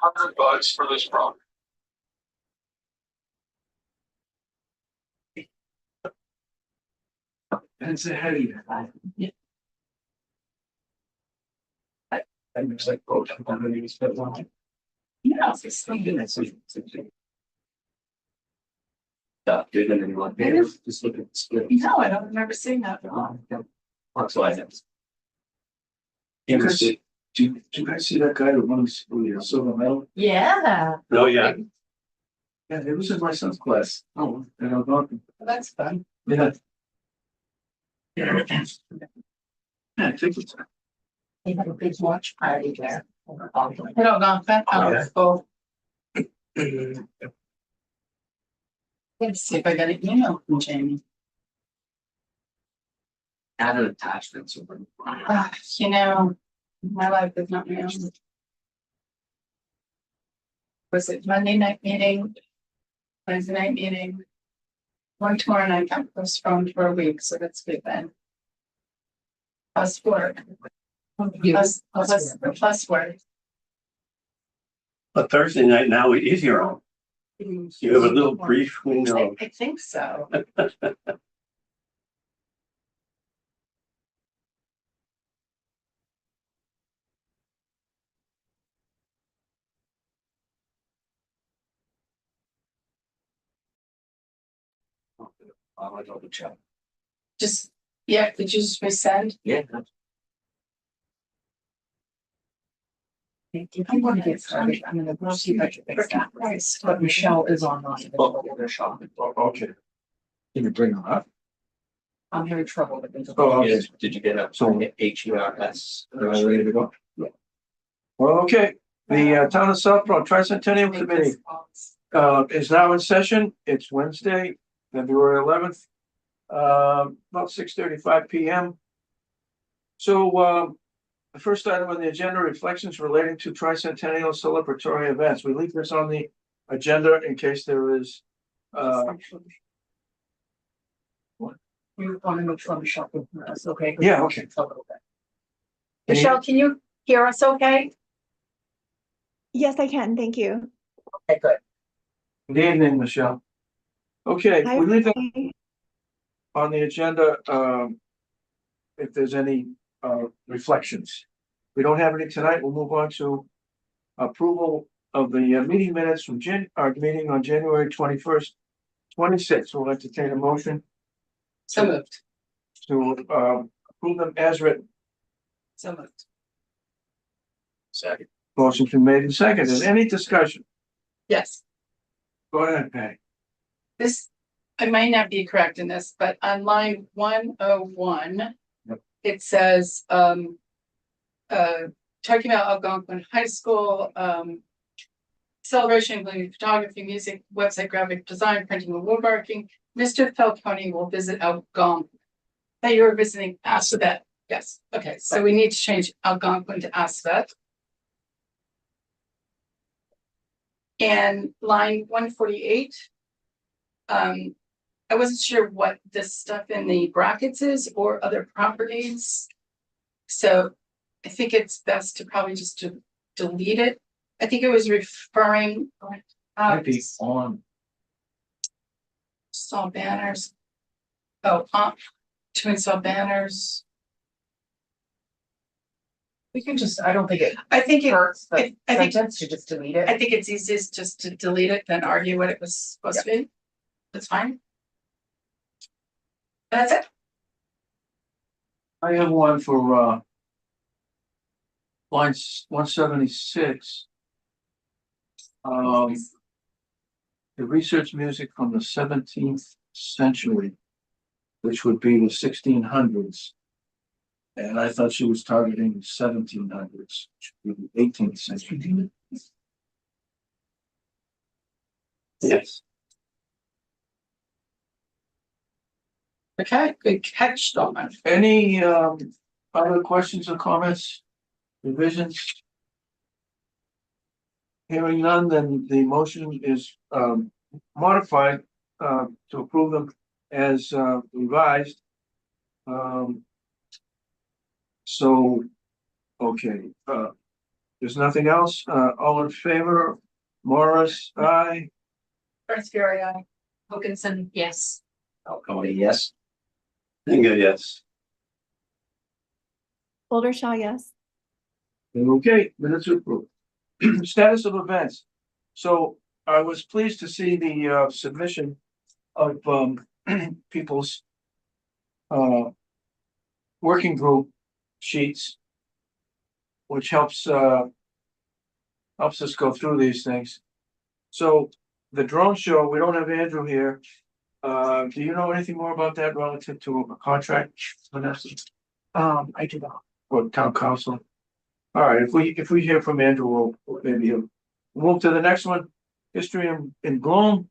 $100 for this product. That's ahead of you. That looks like both. Yeah. Did anyone just look at the split? No, I don't remember seeing that. That's why I have. Do you guys see that guy with one of the silver medal? Yeah. Oh, yeah. Yeah, it was in my son's class. Oh, and I'm talking. That's fun. Yeah. Yeah, I think it's. They have a big watch party there. I don't know. That cool. Let's see if I got an email from Jamie. Added attachments. You know, my life is not my own. Was it Monday night meeting? Wednesday night meeting? One tomorrow night got postponed for a week, so that's good then. Plus work. Plus work. But Thursday night now is your own. You have a little brief window. I think so. I double check. Just, yeah, did you just resend? Yeah. I'm going to get started. I'm going to see if I can fix that. But Michelle is online. Okay. Can you bring them up? I'm having trouble with it. Oh, okay. Did you get up? So HERS. Are I ready to go? Yeah. Well, okay. The Town of Southborough Tricentennial Committee is now in session. It's Wednesday, February 11th, about 6:35 p.m. So the first item on the agenda, reflections relating to Tricentennial celebratory events. We leave this on the agenda in case there is. What? You want to make sure Michelle can hear us, okay? Yeah, okay. Michelle, can you hear us okay? Yes, I can. Thank you. Okay, good. Good evening, Michelle. Okay, Hi, we leave it everybody. on the agenda, if there's any, reflections. We don't have any tonight. We'll move on to approval of the meeting minutes from our meeting on January 21st, 26th. We'll entertain a motion So moved. to, approve them as written. So moved. Second. Motion been made and seconded. Any discussion? Yes. Go ahead, Patty. This, I might not be correct in this, but on line 101, Yep. it says, talking about Algonquin High School, celebration including photography, music, website, graphic design, printing, and woodworking. Mr. Falcone will visit Algonquin. That you were visiting Assabet. Yes. Okay. So we need to change Algonquin to Assabet. And line 148. I wasn't sure what this stuff in the brackets is or other properties. So I think it's best to probably just to delete it. I think it was referring. Might be on. Saw banners. Oh, to install banners. We can just, I don't think it I think it hurts the I think- sentence to just delete it. I think it's easiest just to delete it than argue what it was supposed to be. That's fine. That's it. I have one for, line 176. The research music from the 17th century, which would be the 1600s. And I thought she was targeting the 1700s, which would be the 18th century. Yes. Okay, good catch, Donna. Any other questions or comments, revisions? Hearing none, then the motion is modified to approve them as revised. So, okay, There's nothing else. All in favor? Morris, aye. First Fury, I. Wilkinson, yes. Alcony, yes. Inga, yes. Oldershaw, yes. Okay, minutes are approved. Status of events. So I was pleased to see the submission of people's working group sheets, which helps us go through these things. So the drone show, we don't have Andrew here. Do you know anything more about that relative to a contract, Vanessa? I do not. Or town council? All right, if we hear from Andrew, we'll maybe he'll move to the next one. History in Bloom.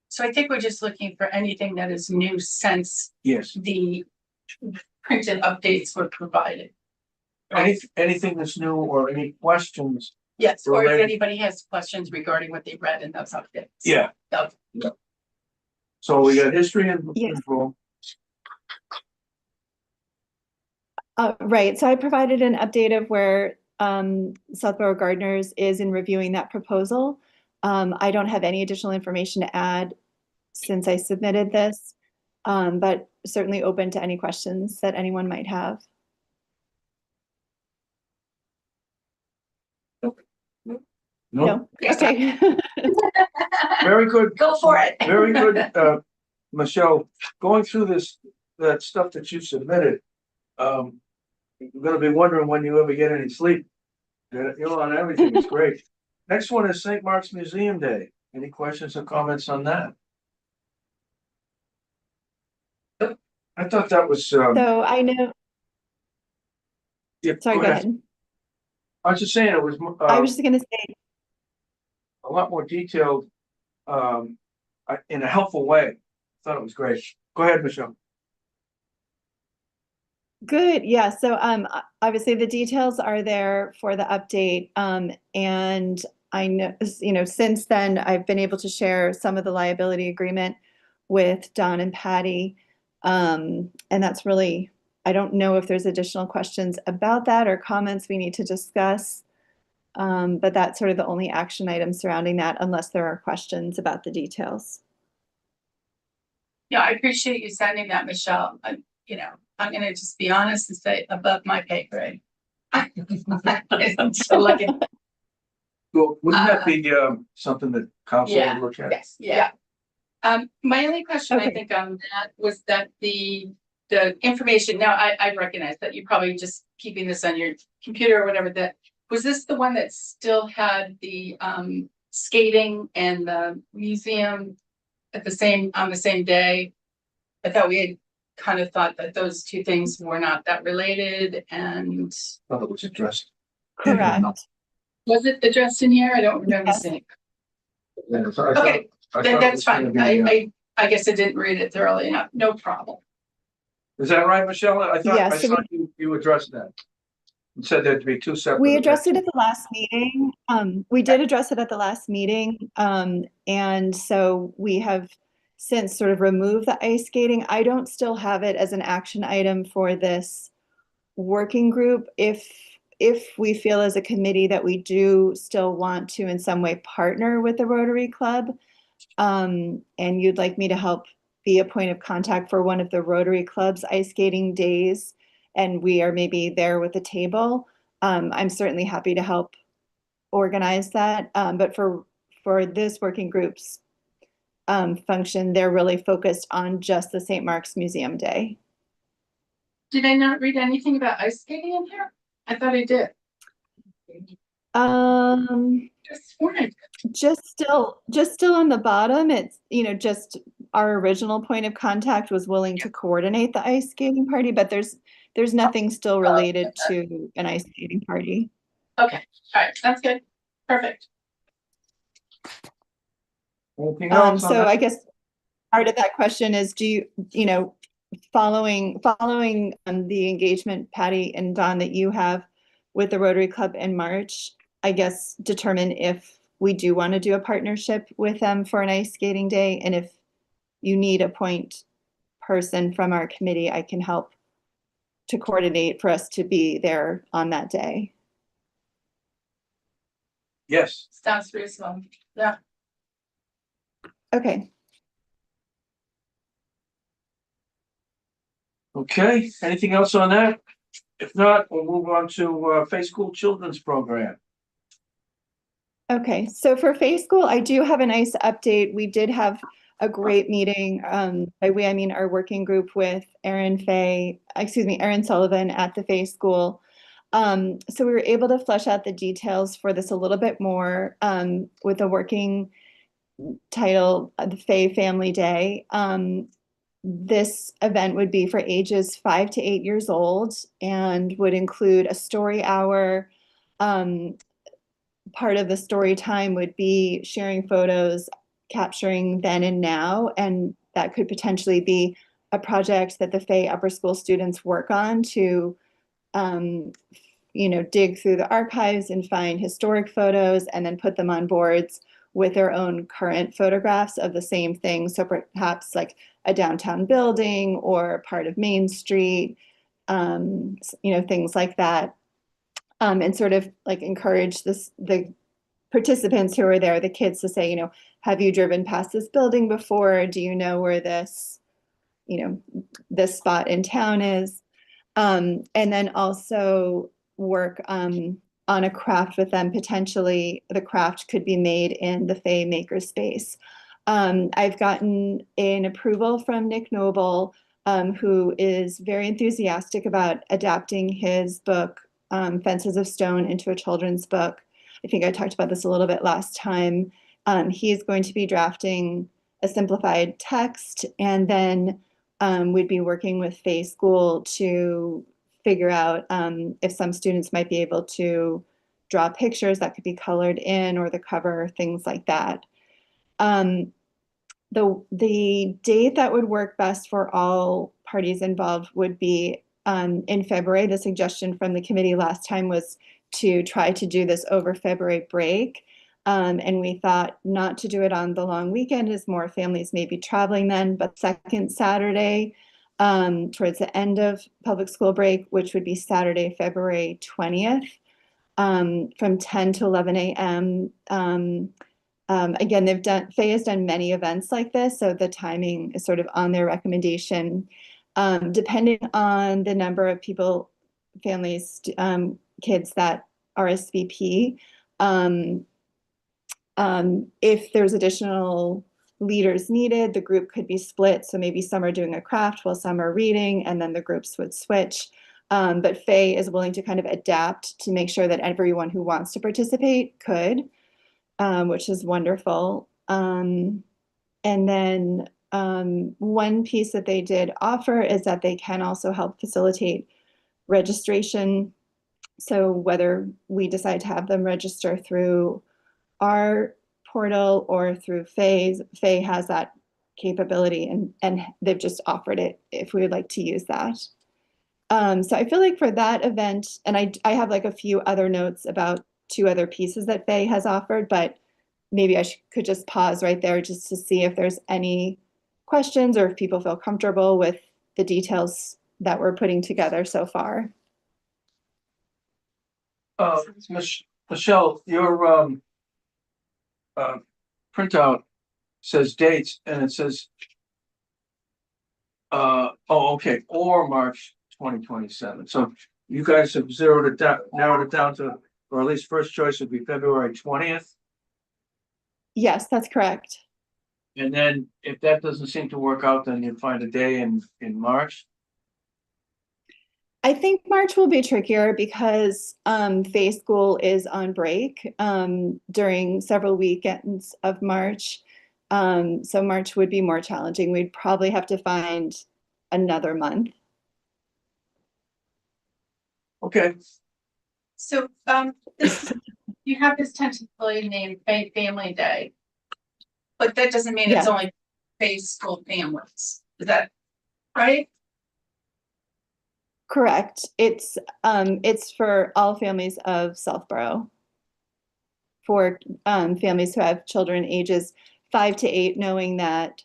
So I think we're just looking for anything that is new since Yes. the printed updates were provided. Anything that's new or any questions? Yes, or if Related- anybody has questions regarding what they read in those updates. Yeah. Okay. So we got history in Yes. Bloom. Right, so I provided an update of where Southborough Gardeners is in reviewing that proposal. I don't have any additional information to add since I submitted this, but certainly open to any questions that anyone might have. No? Okay. Very good. Go for it. Very good, Michelle. Going through that stuff that you submitted, you're gonna be wondering when you ever get any sleep. You're on everything. It's great. Next one is St. Mark's Museum Day. Any questions or comments on that? I thought that was, So I know, yeah, sorry, go ahead. I was just saying it was, I was just gonna say, a lot more detailed, in a helpful way. Thought it was great. Go ahead, Michelle. good, yeah, so obviously the details are there for the update. And I know, since then, I've been able to share some of the liability agreement with Don and Patty. And that's really, I don't know if there's additional questions about that or comments we need to discuss. But that's sort of the only action item surrounding that, unless there are questions about the details. Yeah, I appreciate you sending that, Michelle. I'm gonna just be honest and say above my pay grade. So like, Well, wouldn't that be, something that council Yeah. would look at? Yes, yeah. My only question, I Okay. think, on that was that the information, now I recognize that you're probably just keeping this on your computer or whatever, that, was this the one that still had the skating and the museum on the same day? I thought we had kind of thought that those two things were not that related, and Thought it was addressed. Correct. was it addressed in here? I don't remember Yes. seeing. Yeah, so I thought- Okay, I then thought it that's was gonna fine. be, I guess I didn't read it thoroughly enough. No problem. Is that right, Michelle? I Yeah, so thought you addressed that. You said there'd be two separate. We addressed it at the last meeting. We did address it at the last meeting. And so we have since sort of removed the ice skating. I don't still have it as an action item for this working group. If we feel as a committee that we do still want to in some way partner with the Rotary Club, and you'd like me to help be a point of contact for one of the Rotary Club's ice skating days, and we are maybe there with a table, I'm certainly happy to help organize that. But for this working group's function, they're really focused on just the St. Mark's Museum Day. Did I not read anything about ice skating in here? I thought I did. Just wanted. Just still on the bottom, it's, just our original point of contact was willing to coordinate the ice skating party, but there's nothing still related to an ice skating party. Okay, all right, that's good. Perfect. Anything else on So that? I guess part of that question is, do you, following the engagement, Patty and Don, that you have with the Rotary Club in March, I guess determine if we do want to do a partnership with them for an ice skating day. And if you need a point person from our committee, I can help to coordinate for us to be there on that day. Yes. Sounds reasonable. Yeah. Okay. Okay, anything else on that? If not, we'll move on to Faith School Children's Program. Okay, so for Faith School, I do have a nice update. We did have a great meeting. By we, I mean our working group with Erin Sullivan at the Faith School. So we were able to flesh out the details for this a little bit more with a working title, the Faye Family Day. This event would be for ages 5 to 8 years old and would include a story hour. Part of the story time would be sharing photos, capturing then and now, and that could potentially be a project that the Faye Upper School students work on to, dig through the archives and find historic photos and then put them on boards with their own current photographs of the same thing. So perhaps like a downtown building or part of Main Street, things like that. And sort of like encourage the participants who are there, the kids, to say, have you driven past this building before? Do you know where this spot in town is? And then also work on a craft with them. Potentially, the craft could be made in the Faye Makerspace. I've gotten an approval from Nick Noble, who is very enthusiastic about adapting his book, Fences of Stone, into a children's book. I think I talked about this a little bit last time. He's going to be drafting a simplified text, and then we'd be working with Faye School to figure out if some students might be able to draw pictures that could be colored in, or the cover, things like that. The date that would work best for all parties involved would be in February. The suggestion from the committee last time was to try to do this over February break. And we thought not to do it on the long weekend, as more families may be traveling then, but second Saturday towards the end of public school break, which would be Saturday, February 20th, from 10 to 11 a.m. Again, Faye has done many events like this, so the timing is sort of on their recommendation. Depending on the number of people, families, kids that RSVP, if there's additional leaders needed, the group could be split. So maybe some are doing a craft while some are reading, and then the groups would switch. But Faye is willing to kind of adapt to make sure that everyone who wants to participate could, which is wonderful. And then one piece that they did offer is that they can also help facilitate registration. So whether we decide to have them register through our portal or through Faye has that capability, and they've just offered it if we would like to use that. So I feel like for that event, and I have like a few other notes about 2 other pieces that Faye has offered, but maybe I could just pause right there just to see if there's any questions or if people feel comfortable with the details that we're putting together so far. Michelle, your printout says dates, and it says, okay, or March 2027. So you guys have narrowed it down to, or at least first choice would be February 20th. Yes, that's correct. And then if that doesn't seem to work out, then you'd find a day in March. I think March will be trickier because Faye School is on break during several weekends of March. So March would be more challenging. We'd probably have to find another month. Okay. So, you have this tentatively named Faye Family Day, but that doesn't mean it's Yeah. only Faye School families. Is that right? Correct. It's for all families of Southborough. For families who have children ages 5 to 8, knowing that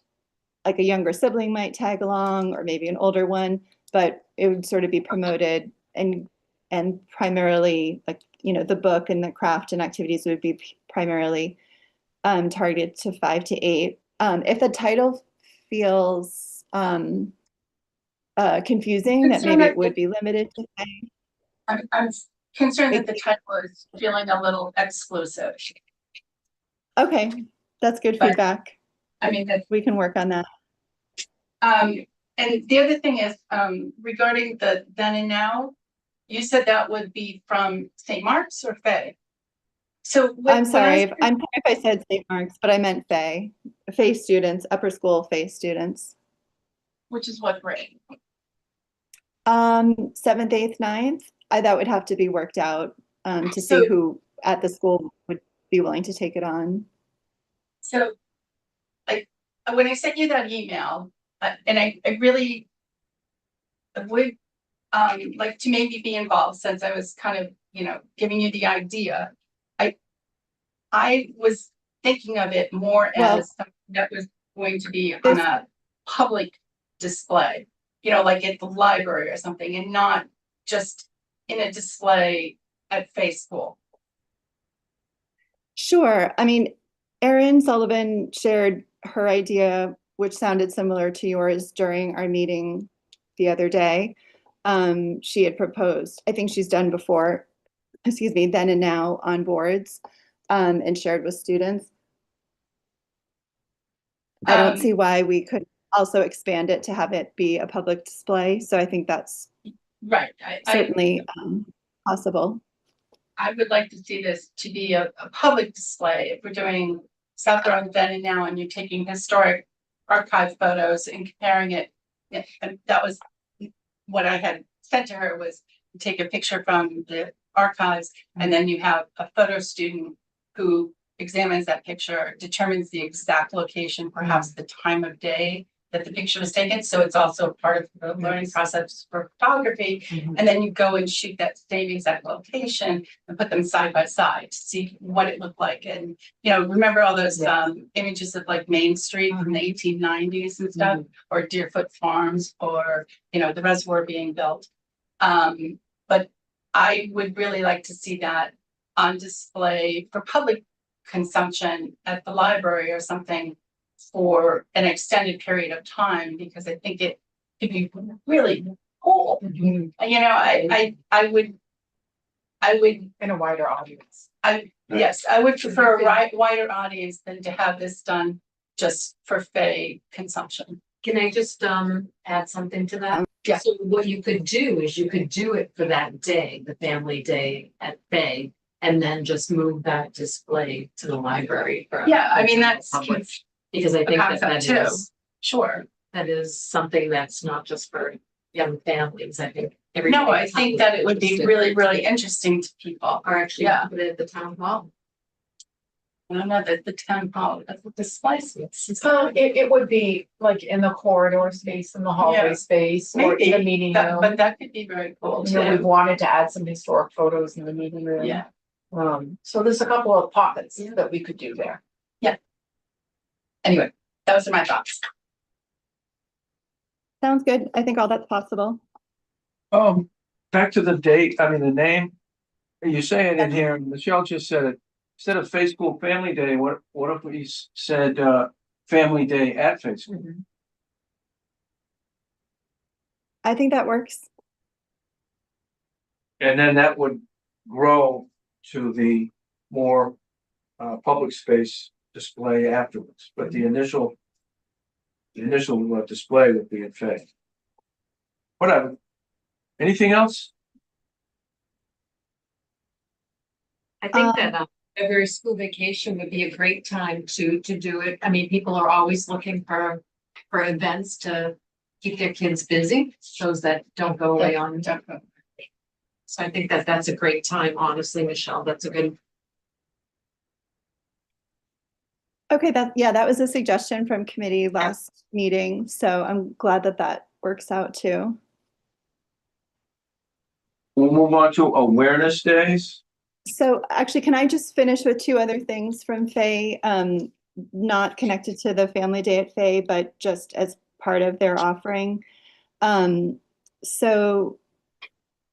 like a younger sibling might tag along, or maybe an older one, but it would sort of be promoted and and primarily like, the book and the craft and activities would be primarily targeted to 5 to 8. If the title feels confusing, that maybe it would be limited to I'm concerned that the title is feeling a little exclusive. Okay, that's good But- feedback. I mean, that, We can work on that. and the other thing is, regarding the then and now, you said that would be from St. Mark's or Fay? So. I'm sorry, I'm sorry if I said St. Mark's, but I meant Fay students, upper school Fay students. Which is what grade? 7th, 8th, 9th. That would have to be worked out to see So- who at the school would be willing to take it on. So, like, when I sent you that email, and I really would like to maybe be involved, since I was kind of, giving you the idea. I was thinking of it more Well- as something that was going to be on a public display, like at the library or something, and not just in a display at Fay School. Sure. I mean, Erin Sullivan shared her idea, which sounded similar to yours during our meeting the other day. She had proposed, I think she's done before, then and now on boards, and shared with students. I don't see why we could also expand it to have it be a public display. So I think that's Right. certainly possible. I would like to see this to be a public display. If we're doing South Round then and now, and you're taking historic archive photos and comparing it, and that was what I had said to her, was take a picture from the archives, and then you have a photo student who examines that picture, determines the exact location, perhaps the time of day that the picture was taken. So it's also part of the learning process for photography. And then you go and shoot that same exact location and put them side by side to see what it looked like. And, remember all those images of like Main Street from the 1890s and stuff, or Deerfoot Farms, or, the reservoir being built. But I would really like to see that on display for public consumption at the library or something for an extended period of time, because I think it could be really cool. I would In a wider audience. yes, I would prefer a wider audience than to have this done just for Fay consumption. Can I just add something to that? Yeah. So what you could do is you could do it for that day, the family day at Bay, and then just move that display to the library. For Yeah, I mean, that's public. Because I think that concept too. is, Sure. that is something that's not just for young families. I think No, I think that it would be really, really interesting to people. Or actually Yeah. put it at the town hall. I don't know that the town hall, that's what the slice is. So it would be like in the corridor space, in the Yeah. hallway space, or in the Maybe, meeting but room. that could be very cool We too. wanted to add some historic photos in the meeting room. Yeah, So there's a couple of pockets that we could do there. anyway, those are my thoughts. Sounds good. I think all that's possible. Back to the date, the name. You say it in here, Michelle just said it. Instead of Fay School Family Day, what if we said Family Day at Fay School? I think that works. And then that would grow to the more public space display afterwards, but the initial display would be in Fay. Whatever. Anything else? I think that every school vacation would be a great time to do it. I mean, people are always looking for events to keep their kids busy, those that don't go away on. So I think that that's a great time, honestly, Michelle, that's a good. Okay, that was a suggestion from committee last meeting, so I'm glad that works out too. We'll move on to awareness days. So actually, can I just finish with 2 other things from Fay, not connected to the Family Day at Fay, but just as part of their offering. So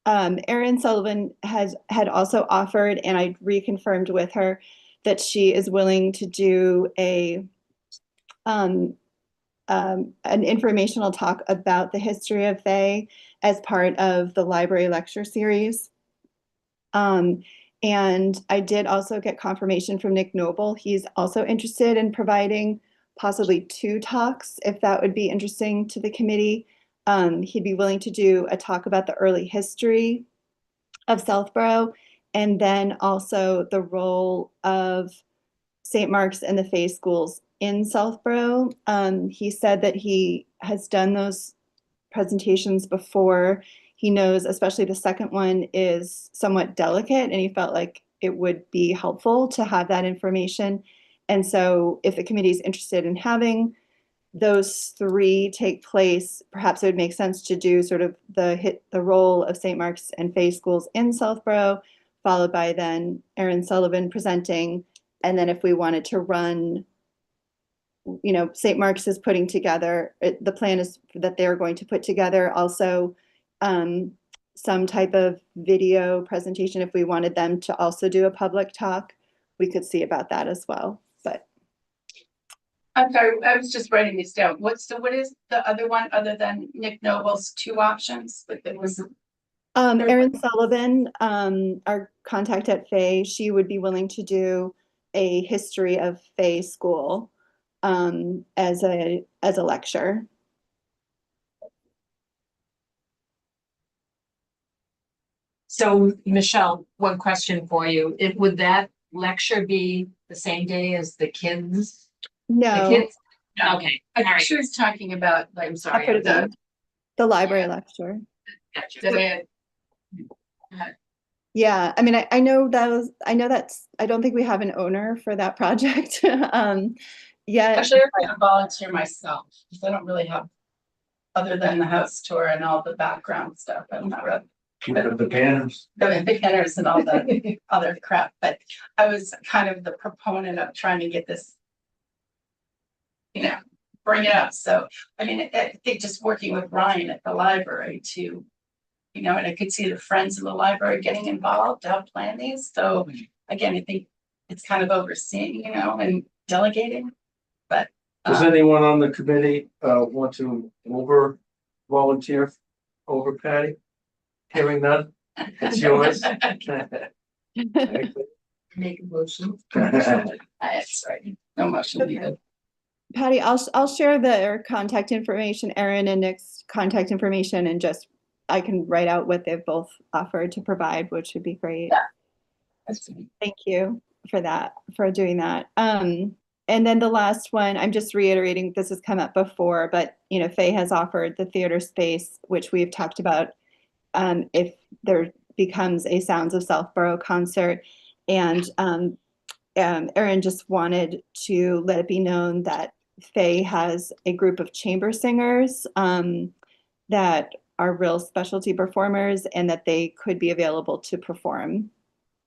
Erin Sullivan had also offered, and I reconfirmed with her that she is willing to do an informational talk about the history of Fay as part of the library lecture series. And I did also get confirmation from Nick Noble. He's also interested in providing possibly 2 talks, if that would be interesting to the committee. He'd be willing to do a talk about the early history of Southborough, and then also the role of St. Mark's and the Fay schools in Southborough. He said that he has done those presentations before. He knows, especially the second one is somewhat delicate, and he felt like it would be helpful to have that information. And so if the committee is interested in having those 3 take place, perhaps it would make sense to do sort of the role of St. Mark's and Fay schools in Southborough, followed by then Erin Sullivan presenting. And then if we wanted to run, St. Mark's is putting together, the plan is that they're going to put together also some type of video presentation. If we wanted them to also do a public talk, we could see about that as well. But I'm sorry, I was just writing these down. What is the other one other than Nick Noble's 2 options? Like there was. Erin Sullivan, our contact at Fay, she would be willing to do a history of Fay school as a lecture. So Michelle, one question for you. Would that lecture be the same day as the kids? No, The kids? Okay, all right. She was talking about, like, I'm that sorry. could have been the library lecture. Gotcha. Yeah, I mean, I know I don't think we have an owner for that project. Yeah, Actually, I'm gonna volunteer myself, because I don't really have, other than the house tour and all the background stuff, I'm not really. The banners. The beginners and all the other crap, but I was kind of the proponent of trying to get this. Bring it up, so, I mean, I think just working with Ryan at the library to. And I could see the friends of the library getting involved to help plan these, so, again, I think it's kind of overseeing, and delegating, but. Does anyone on the committee want to volunteer over Patty? Hearing none, it's yours. Make a motion. That's right, no motion Okay. needed. Patty, I'll share their contact information, Erin and Nick's contact information, and just I can write out what they've both offered to provide, which would be great. Yeah. That's Thank you for that, for doing that. And then the last one, I'm just reiterating, this has come up before, but Fay has offered the theater space, which we've talked about, if there becomes a Sounds of Southborough concert. And Erin just wanted to let it be known that Fay has a group of chamber singers that are real specialty performers, and that they could be available to perform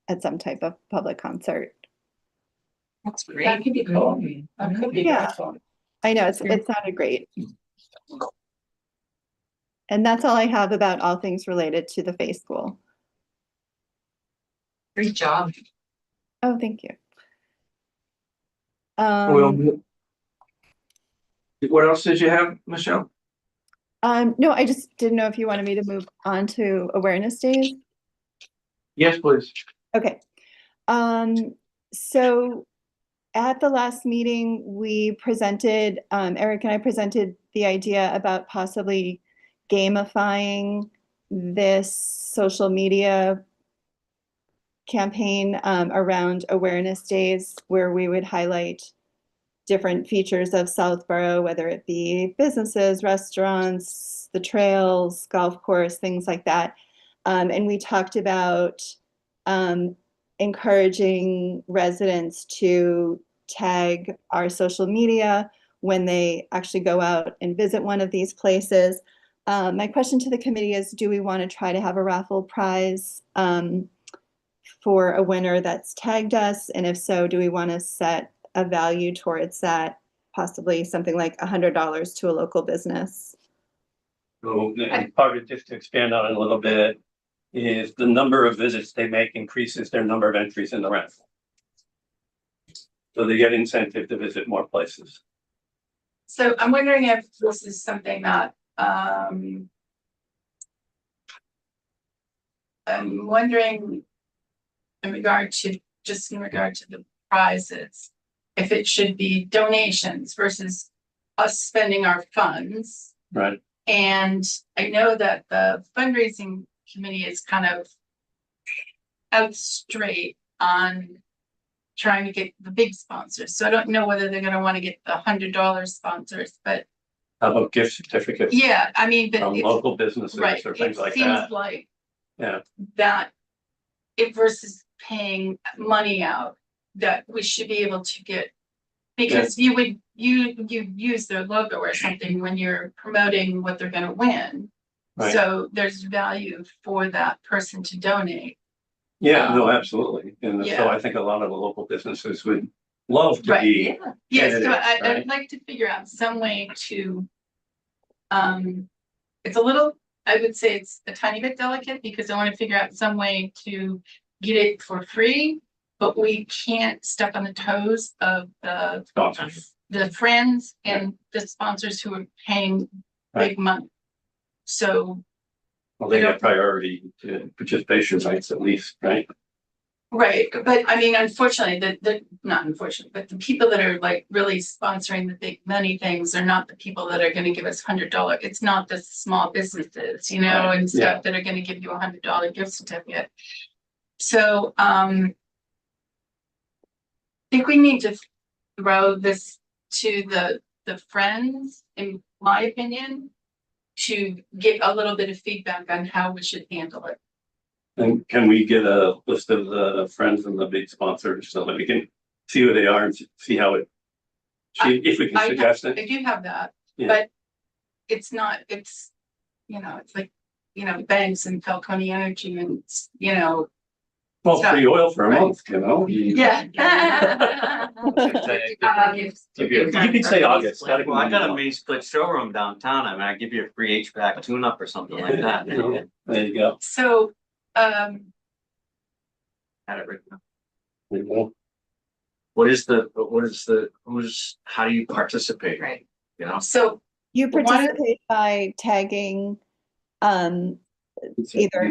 at some type of public concert. That's That great. could be cool. That could be Yeah. very cool. I know, it sounded great. And that's all I have about all things related to the Fay School. Great job. Oh, thank you. Well, what else did you have, Michelle? No, I just didn't know if you wanted me to move on to awareness days. Yes, please. Okay. So at the last meeting, we presented, Eric and I presented the idea about possibly gamifying this social media campaign around awareness days, where we would highlight different features of Southborough, whether it be businesses, restaurants, the trails, golf course, things like that. And we talked about encouraging residents to tag our social media when they actually go out and visit one of these places. My question to the committee is, do we want to try to have a raffle prize for a winner that's tagged us? And if so, do we want to set a value towards that, possibly something like $100 to a local business? So, and probably just to expand on it a little bit, is the number of visits they make increases their number of entries in the rental. So they get incentive to visit more places. So I'm wondering if this is something that, I'm wondering in regard to the prizes, if it should be donations versus us spending our funds. Right. And I know that the fundraising committee is kind of out straight on trying to get the big sponsors. So I don't know whether they're gonna want to get the $100 sponsors, but How about gift certificates yeah, I mean, but from it's, local businesses right, or it things like seems that? like Yeah. that it versus paying money out, that we should be able to get, because you use their logo or something when you're promoting what they're gonna win. Right. So there's value for that person to donate. Yeah, no, absolutely. And so yeah. I think a lot of the local businesses would love to Right. be. Yes, so candidates, I'd right? like to figure out some way to, it's a little, I would say it's a tiny bit delicate because I want to figure out some way to get it for free, but we can't step on the toes of Sponsors. the friends and the sponsors who are paying big money. So, Well, they get priority to participation rights at least, right? right, but I mean, unfortunately, not unfortunately, but the people that are like really sponsoring the big money things are not the people that are gonna give us $100. It's not the small businesses, you know, Right, and stuff that are gonna give you $100 gift certificate. So, I think we need to throw this to the friends, in my opinion, to get a little bit of feedback on how we should handle it. And can we get a list of the friends and the big sponsors so that we can see who they are and see how it, see if we can suggest I it? do have that, Yeah. but it's not, it's, you know, it's like, you know, banks and Falcone Energy and, you know. Well, free oil for a Right. month, you know? Yeah. You can say August. Well, I got a mini split showroom downtown. I mean, I give you a free HVAC tune-up or something like that. You know, there you go. So, Had it written up. There you go. How do you participate? Right. You know? so You Why don't- participate by tagging either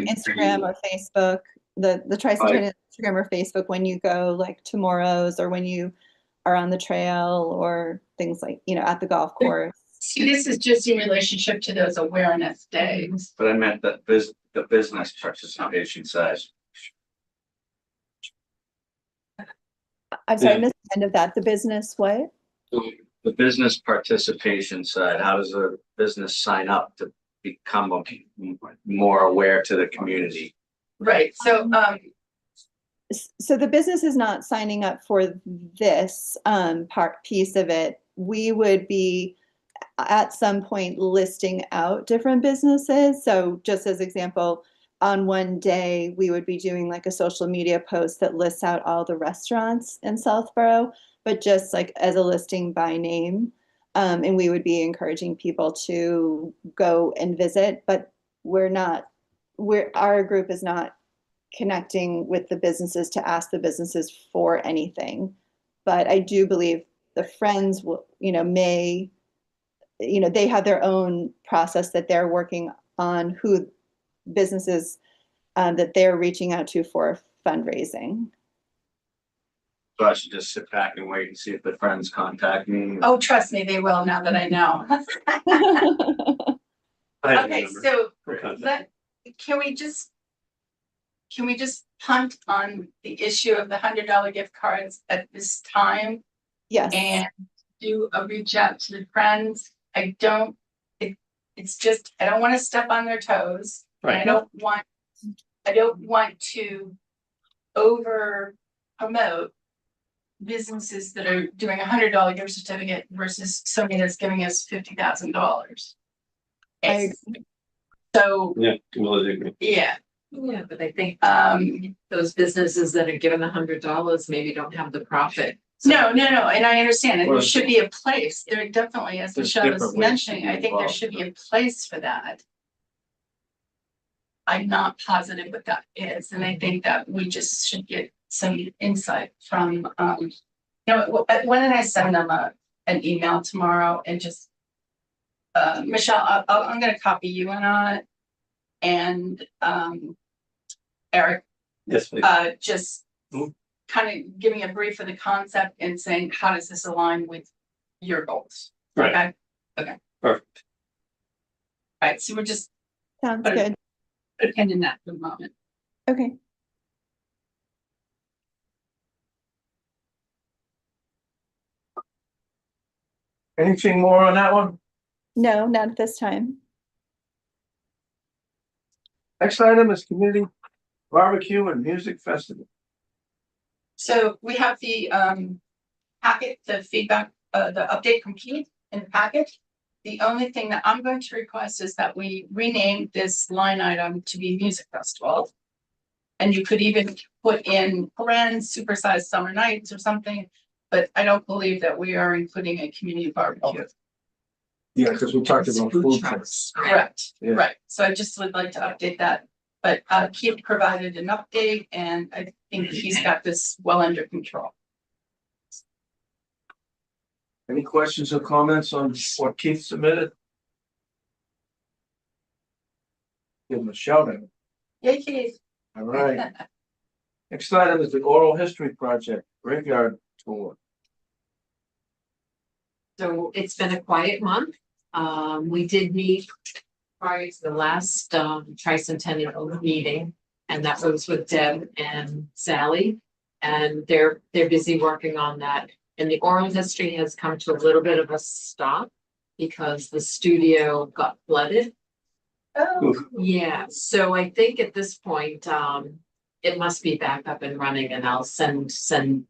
Instagram or Facebook, the Tricentennial Instagram or Facebook when you go like to Morrow's or when you are on the trail or things like, you know, at the golf course. see, this is just in relationship to those awareness days. But I meant that the business participation size. I'm sorry, I Yeah. missed the end of that. The business, what? The business participation side, how does a business sign up to become more aware to the community? Right, so, So the business is not signing up for this piece of it. We would be at some point listing out different businesses. So just as example, on one day we would be doing like a social media post that lists out all the restaurants in Southborough, but just like as a listing by name. And we would be encouraging people to go and visit, but our group is not connecting with the businesses to ask the businesses for anything. But I do believe the friends will, you know, they have their own process that they're working on, who businesses that they're reaching out to for fundraising. So I should just sit back and wait and see if the friends contact me. oh, trust me, they will now that I know. I have a Okay, number so for contact. can we just punt on the issue of the $100 gift cards at this time Yes. and do a reach out to the friends? It's just, I don't want to step on their toes. And Right. I don't want to over promote businesses that are doing $100 gift certificate versus somebody that's giving us $50,000. I So, Yeah, completely agree. yeah, Yeah, but I think um, those businesses that are given $100 maybe don't have the profit. no, and I understand, and there Well, should be a place, there definitely, as there's Michelle was different ways to mentioning, be I think there involved. should be a place for that. I'm not positive what that is, and I think that we just should get some insight from, when did I send them an email tomorrow and just. Michelle, I'm gonna copy you in on it. And, Eric, Yes, please. just Mhm. kind of giving a brief of the concept and saying, how does this align with your goals? Right. Okay, Perfect. right, so we're just Sounds But- good. pretending that for the moment. Okay. Anything more on that one? No, not at this time. Next item is community barbecue and music festival. So we have the packet, the feedback, the update complete in the packet. The only thing that I'm going to request is that we rename this line item to be music festival. And you could even put in grand supersized summer nights or something, but I don't believe that we are including a community barbecue. Yeah, because we talked about food trucks. trucks. Correct, Yeah. right, so I just would like to update that, but Keith provided an update and I think he's got this well under control. Any questions or comments on what Keith submitted? Give him a shout out. Yay, Keith. All right. Next item is the oral history project, graveyard tour. So it's been a quiet month. We did meet prior to the last tricentennial meeting. And that was with Deb and Sally. And they're busy working on that. And the oral history has come to a little bit of a stop because the studio got flooded. Oh, Yeah, so I think at this point, it must be back up and running and I'll send an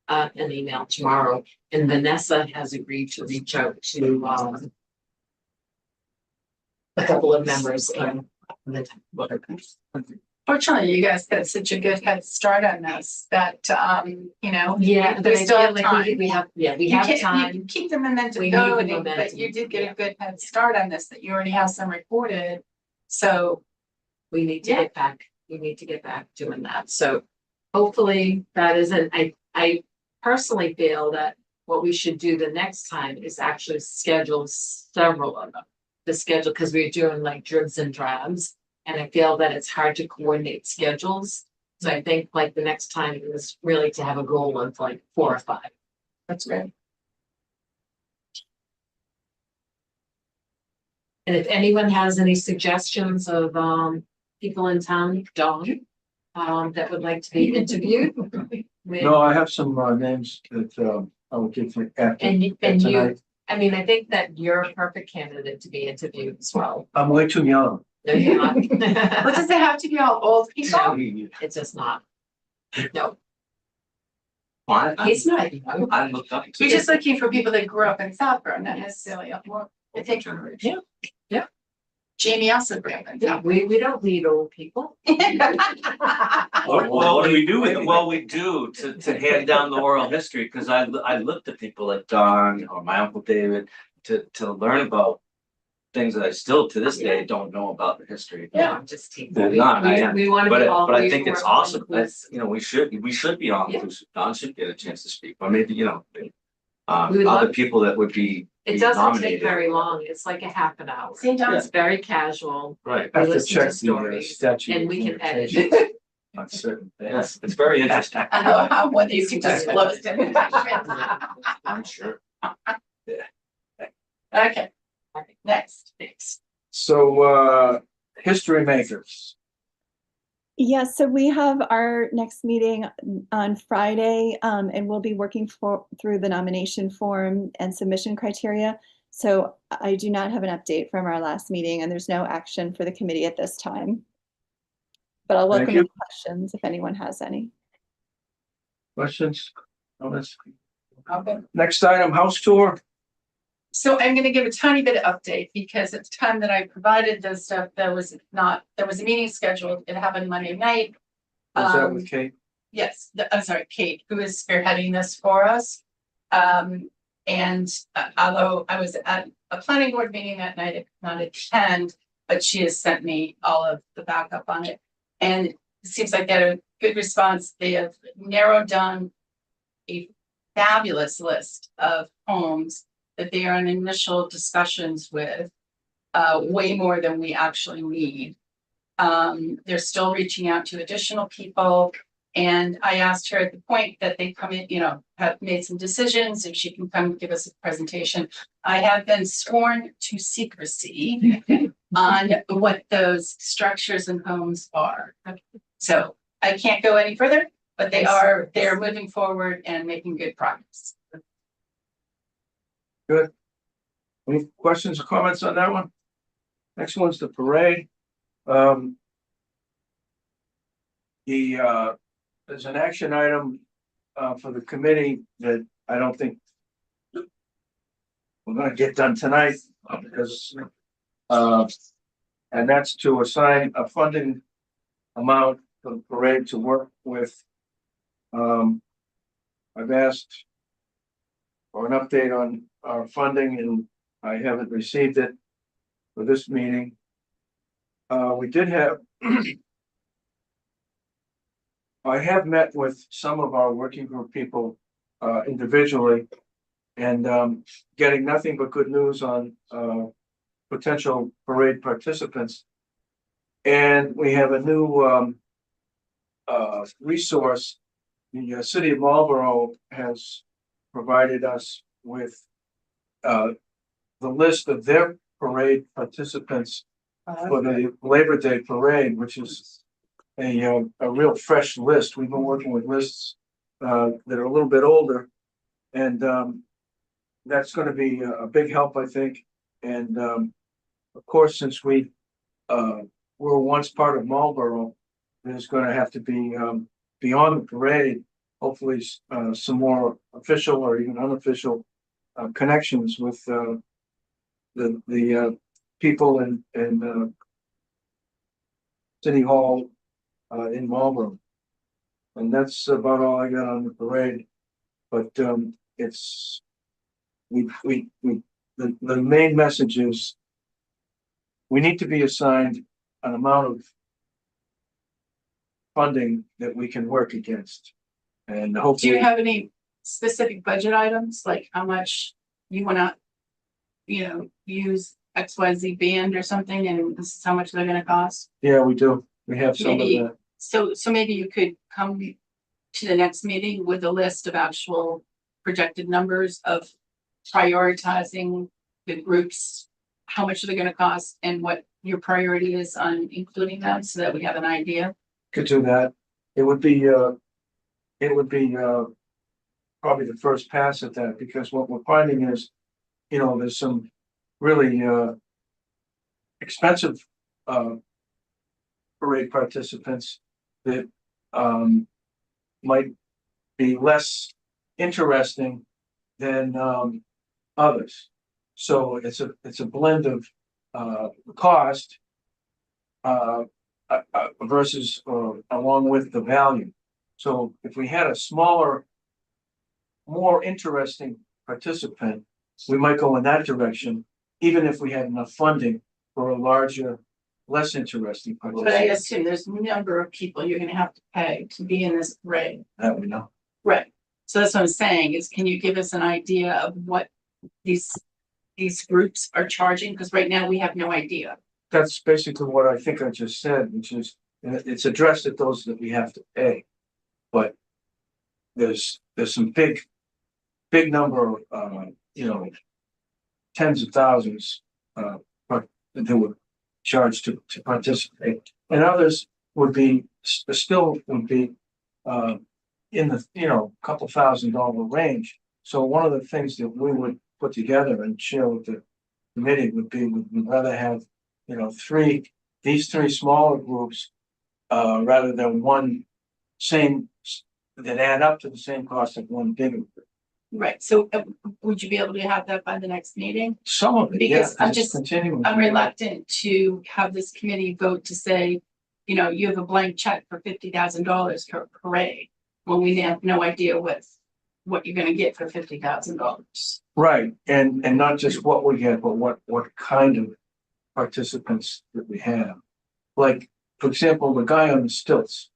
email tomorrow. And Vanessa has agreed to reach out to, a couple of members of the. fortunately, you guys got such a good head start on this that, Yeah, we still have we time. have, we You have can't, time. you keep the momentum We need the going, but momentum, you did get yeah. a good head start on this, that you already have some recorded. So, We need to Yeah. get back, we need to get back doing that, so hopefully that isn't, I personally feel that what we should do the next time is actually schedule several of them. The schedule, because we're doing like dribs and drabs, and I feel that it's hard to coordinate schedules. So I think like the next time is really to have a goal of like 4 or 5. that's great. And if anyone has any suggestions of people in town, Dawn, that would like to be interviewed. No, I have some names that I will give you after And you, tonight. I mean, I think that you're a perfect candidate to be interviewed as well. I'm way too young. No, you're not. What does it have to be all old people? No. It's just not. No, I he's not young. I looked up. to You're just looking for people that grew up in Southborough, not necessarily up more. I think Yeah, yeah. Jamie also grew up in Yeah, we don't need old people. Southborough. Well, what do we do with it? Well, we do to hand down the oral history, because I looked at people like Don or my uncle David to learn about things that I still to this day don't know about the history. No, I'm just teasing. They're not, I am. We want to But be all. I think it's awesome. inclusive. That's, we should be all Yeah. inclusive. Don should get a chance to speak, or maybe, We would other love- people that would be It doesn't take nominated. very long. It's like a half an hour. St. John's. It's very casual. Right. I have to listen to check the stories, statute. and we can edit. On certain Yes, things. it's very interesting. Whether you can disclose it. I'm sure. Okay, next. So, history makers. Yes, so we have our next meeting on Friday, and we'll be working through the nomination form and submission criteria. So I do not have an update from our last meeting, and there's no action for the committee at this time. But I'll welcome you. any questions if anyone has any. Questions? Comments? Okay. Next item, house tour. So I'm gonna give a tiny bit of update because at the time that I provided this stuff, there was a meeting scheduled. It happened Monday night. Was that with Kate? Yes, I'm sorry, Kate, who is spearheading this for us. And although I was at a planning board meeting that night, I could not attend. but she has sent me all of the backup on it. And it seems like they had a good response. They have narrowed down a fabulous list of homes that they are in initial discussions with, way more than we actually need. They're still reaching out to additional people. And I asked her at the point that they come in, have made some decisions, if she can come give us a presentation. I have been sworn to secrecy on what those structures and homes are. So I can't go any further, but they're moving forward and making good progress. Any questions or comments on that one? Next one's the parade. There's an action item for the committee that I don't think we're gonna get done tonight because and that's to assign a funding amount for the parade to work with. I've asked for an update on our funding and I haven't received it for this meeting. We did have I have met with some of our working group people individually and getting nothing but good news on potential parade participants. And we have a new resource. The city of Marlborough has provided us with the list of their parade participants for the Labor Day parade, which is a real fresh list. We've been working with lists that are a little bit older, and that's going to be a big help, I think. And of course, since we were once part of Marlborough, there's going to have to be beyond the parade, hopefully some more official or even unofficial connections with the people in City Hall in Marlborough. And that's about all I got on the parade. But it's the main message is we need to be assigned an amount of funding that we can work against. And Do hopefully, you have any specific budget items, like how much you wanna, use XYZ band or something, and this is how much they're gonna cost? yeah, we do. We have some of Maybe, that. so maybe you could come to the next meeting with a list of actual projected numbers of prioritizing the groups, how much they're gonna cost, and what your priority is on including them, so that we have an idea. Could do that. It would be probably the first pass at that, because what we're finding is, there's some really expensive parade participants that might be less interesting than others. So it's a blend of cost versus along with the value. So if we had a smaller, more interesting participant, we might go in that direction, even if we had enough funding for a larger, less interesting But I participant. assume there's a number of people you're gonna have to pay to be in this parade. That we know. Right. So that's what I'm saying, is can you give us an idea of what these groups are charging? Because right now we have no idea. That's basically what I think I just said, which is, it's addressed at those that we have to pay. But there's some big number of, tens of thousands, but that would charge to participate. And others would be, still would be, in the, couple $1,000 range. So one of the things that we would put together and share with the committee would be, we'd rather have, these three smaller groups, rather than one same, that add up to the same cost of one bigger group. Right, so would you be able to have that by the next meeting? Some of it, yeah. Because I'm it's just- continuing. I'm reluctant to have this committee vote to say, you have a blank check for $50,000 per parade, when we have no idea what you're gonna get for $50,000. Right, and not just what we get, but what kind of participants that we have. Like, for example, the guy on the stilts.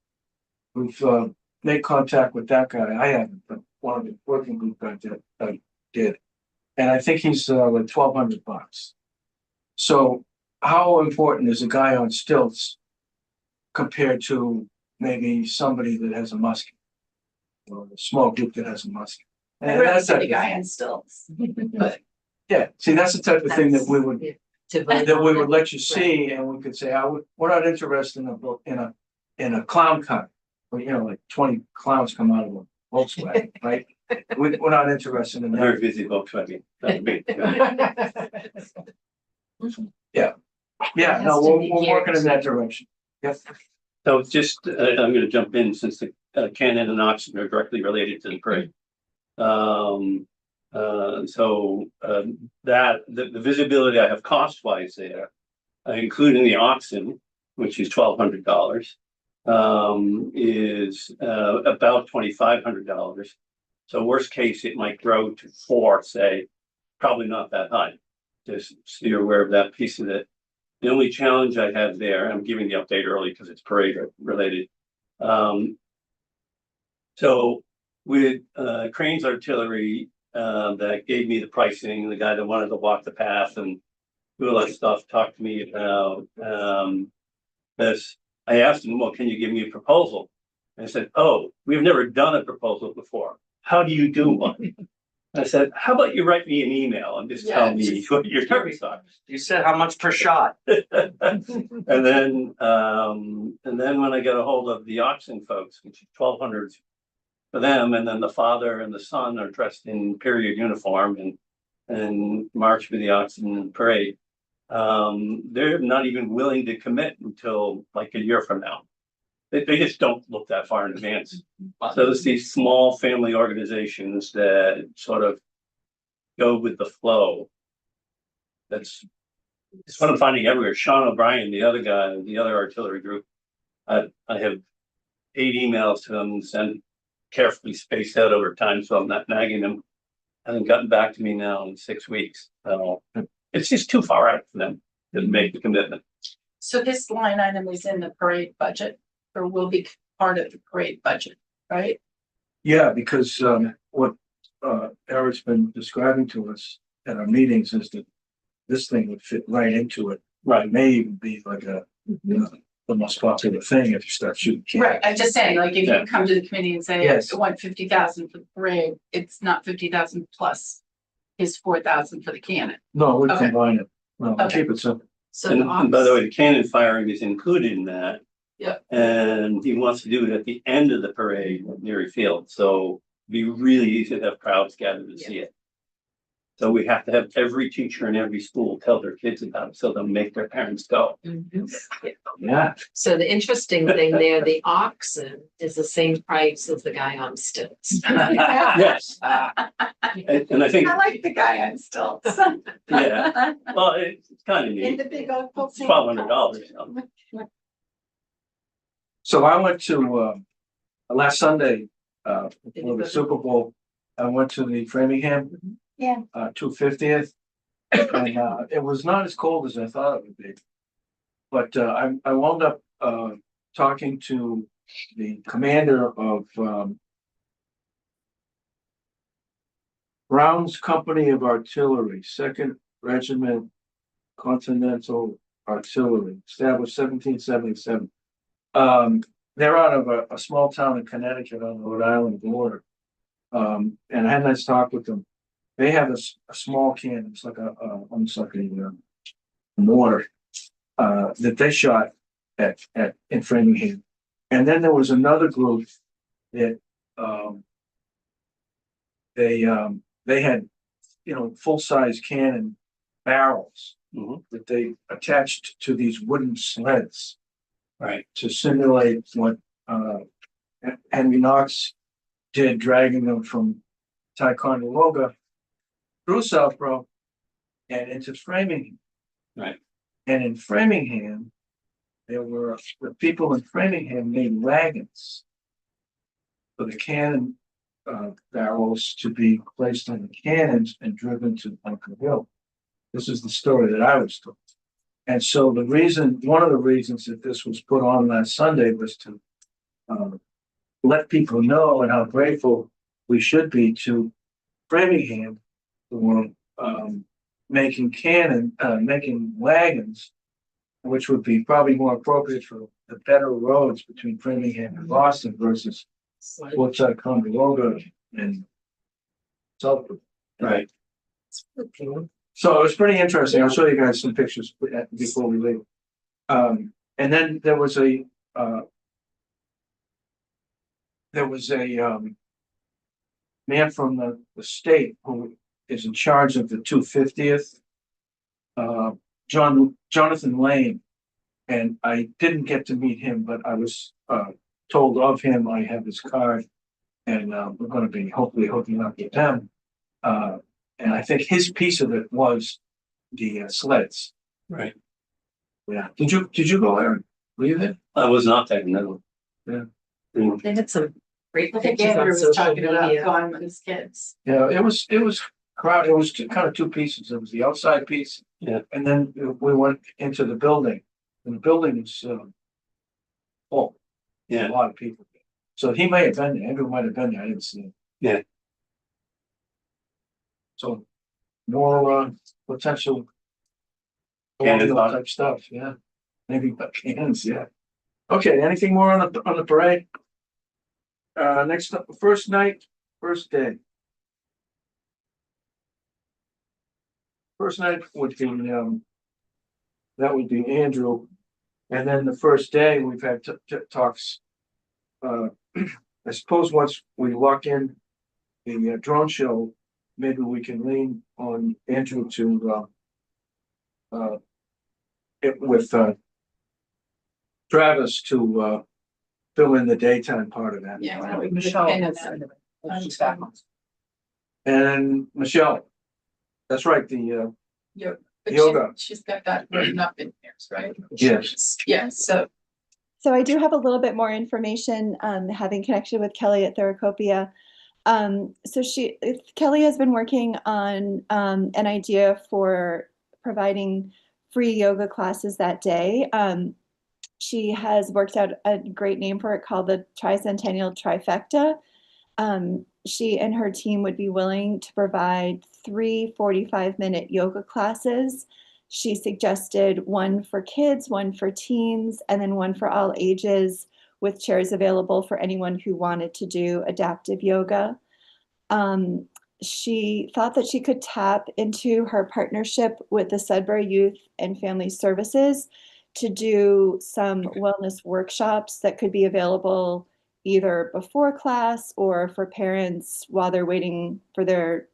We've made contact with that guy. I haven't, but one of the working group guys did. And I think he's like $1,200. So how important is a guy on stilts compared to maybe somebody that has a musket? Or a small group that has a musket? I'd And rather that's see that, the guy on stilts. But yeah, see, that's the type of thing that we would, To vote that we on would it. let you see, and we could say, we're not interested in a clown car. Where, you know, like 20 clowns come out of a Volkswagen, right? We're not interested in Very that. busy Volkswagen. That'd be- Yeah, It no, has to we're be working in that geared to- direction. Yes. So just, I'm gonna jump in since the Cannon and Oxen are directly related to the parade. That, the visibility I have cost wise there, including the oxen, which is $1,200, is about $2,500. So worst case, it might grow to 4, say, probably not that high. Just so you're aware of that piece of it. The only challenge I have there, I'm giving the update early because it's parade related. So with Crane's Artillery, that gave me the pricing, the guy that wanted to walk the path and do all that stuff, talked to me about this. I asked him, well, can you give me a proposal? And I said, oh, we've never done a proposal before. How do you do one? I said, how about you write me an email and just tell me what your targets are? You said how much per shot? And then when I got a hold of the oxen folks, which is 1,200 for them, and then the father and the son are dressed in period uniform and march with the oxen parade. They're not even willing to commit until like a year from now. They just don't look that far in advance. So there's these small family organizations that sort of go with the flow. It's what I'm finding everywhere. Sean O'Brien, the other guy, the other artillery group, I have 8 emails to them sent carefully spaced out over time, so I'm not nagging them. Hasn't gotten back to me now in 6 weeks. So it's just too far out for them to make the commitment. So this line item is in the parade budget, or will be part of the parade budget, right? Yeah, because what Eric's been describing to us at our meetings is that this thing would fit right into it. Right. It may even be like the most popular thing if you start shooting. cannons. Right, I'm just saying, like, if Yeah. you come to the committee and say, Yes. I want 50,000 for the parade, it's not 50,000 plus. Is 4,000 for the cannon. No, we Okay. combine it. No, Okay. keep it simple. So And by the way, the cannon firing is included in that. Yep. And he wants to do it at the end of the parade at Neary Field, so it'd be really easy to have crowds gather to see it. So we have to have every teacher in every school tell their kids about it, so they'll make their parents go. Yeah. So the interesting thing there, the oxen is the same price as the guy on stilts. Yes. And I think, I like the guy on stilts. yeah, well, it's kind of In neat, the big old. $1,200. So I went to last Sunday before the Super Bowl. I went to the Framingham. Yeah. 250th. And it was not as cold as I thought it would be. But I wound up talking to the commander of Brown's Company of Artillery, 2nd Regiment Continental Artillery, established 1777. They're out of a small town in Connecticut on the Rhode Island border. And I had a nice talk with them. They have a small cannon, it's like almost like a mortar, that they shot in Framingham. And then there was another group that they had, full-size cannon barrels that they attached to these wooden sleds. Right. To simulate what Henry Knox did, dragging them from Ticonderoga through Southborough and into Framingham. Right. And in Framingham, the people in Framingham made wagons for the cannon barrels to be placed on the cannons and driven to Bunker Hill. This is the story that I was told. And so one of the reasons that this was put on last Sunday was to let people know and how grateful we should be to Framingham for making wagons, which would be probably more appropriate for the better roads between Framingham and Boston versus Woodside, Condoga, and Southwood. Right. So it was pretty interesting. I'll show you guys some pictures before we leave. And then there was a man from the state who is in charge of the 250th, Jonathan Lane. And I didn't get to meet him, but I was told of him. I have his card, and we're going to be hopefully hooking up with them. And I think his piece of it was the sleds. Right. Yeah. Did you go, Aaron? Were you there? I was not there, no. Yeah. They had some great I think pictures Andrew on was social talking about media. going with his kids. Yeah, it was crowded. It was kind of two pieces. It was the outside piece. Yeah. And then we went into the building, and the building was full. Yeah. A lot of people. So he may have been there. Andrew might have been there. I didn't see him. Yeah. So more potential Cannons on. type stuff. Yeah. Maybe cannons. Yeah. Okay. Anything more on the parade? Next up, first night, first day. First night would be that would be Andrew, and then the first day we've had talks. I suppose once we lock in the drone show, maybe we can lean on Andrew to with Travis to fill in the daytime part of that. Yeah, why don't we Michelle. pin it on She's back. And Michelle, that's right. The Yeah, but Yoga. she's got that written up in here, right? Yes. Yeah, so So I do have a little bit more information, having connection with Kelly at Theracopia. So Kelly has been working on an idea for providing free yoga classes that day. She has worked out a great name for it called the Tricentennial Trifecta. She and her team would be willing to provide 3 45-minute yoga classes. She suggested one for kids, one for teens, and then one for all ages, with chairs available for anyone who wanted to do adaptive yoga. She thought that she could tap into her partnership with the Sudbury Youth and Family Services to do some wellness workshops that could be available either before class or for parents while they're waiting for their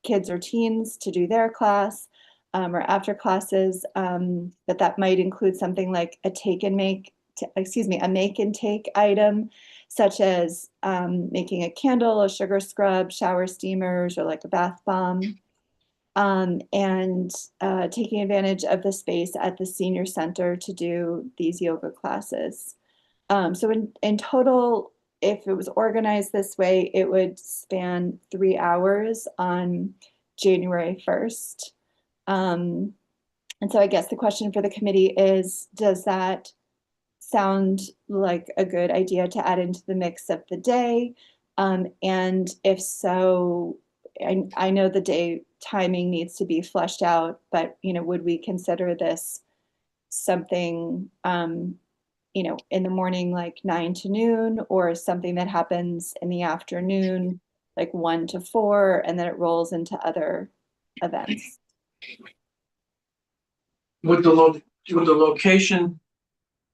kids or teens to do their class, or after classes. That might include something like a make and take item, such as making a candle, a sugar scrub, shower steamers, or like a bath bomb. And taking advantage of the space at the senior center to do these yoga classes. So in total, if it was organized this way, it would span 3 hours on January 1st. And so I guess the question for the committee is, does that sound like a good idea to add into the mix of the day? And if so, I know the day timing needs to be fleshed out, but would we consider this something in the morning, like 9 to noon, or something that happens in the afternoon, like 1 to 4, and then it rolls into other events? With the location,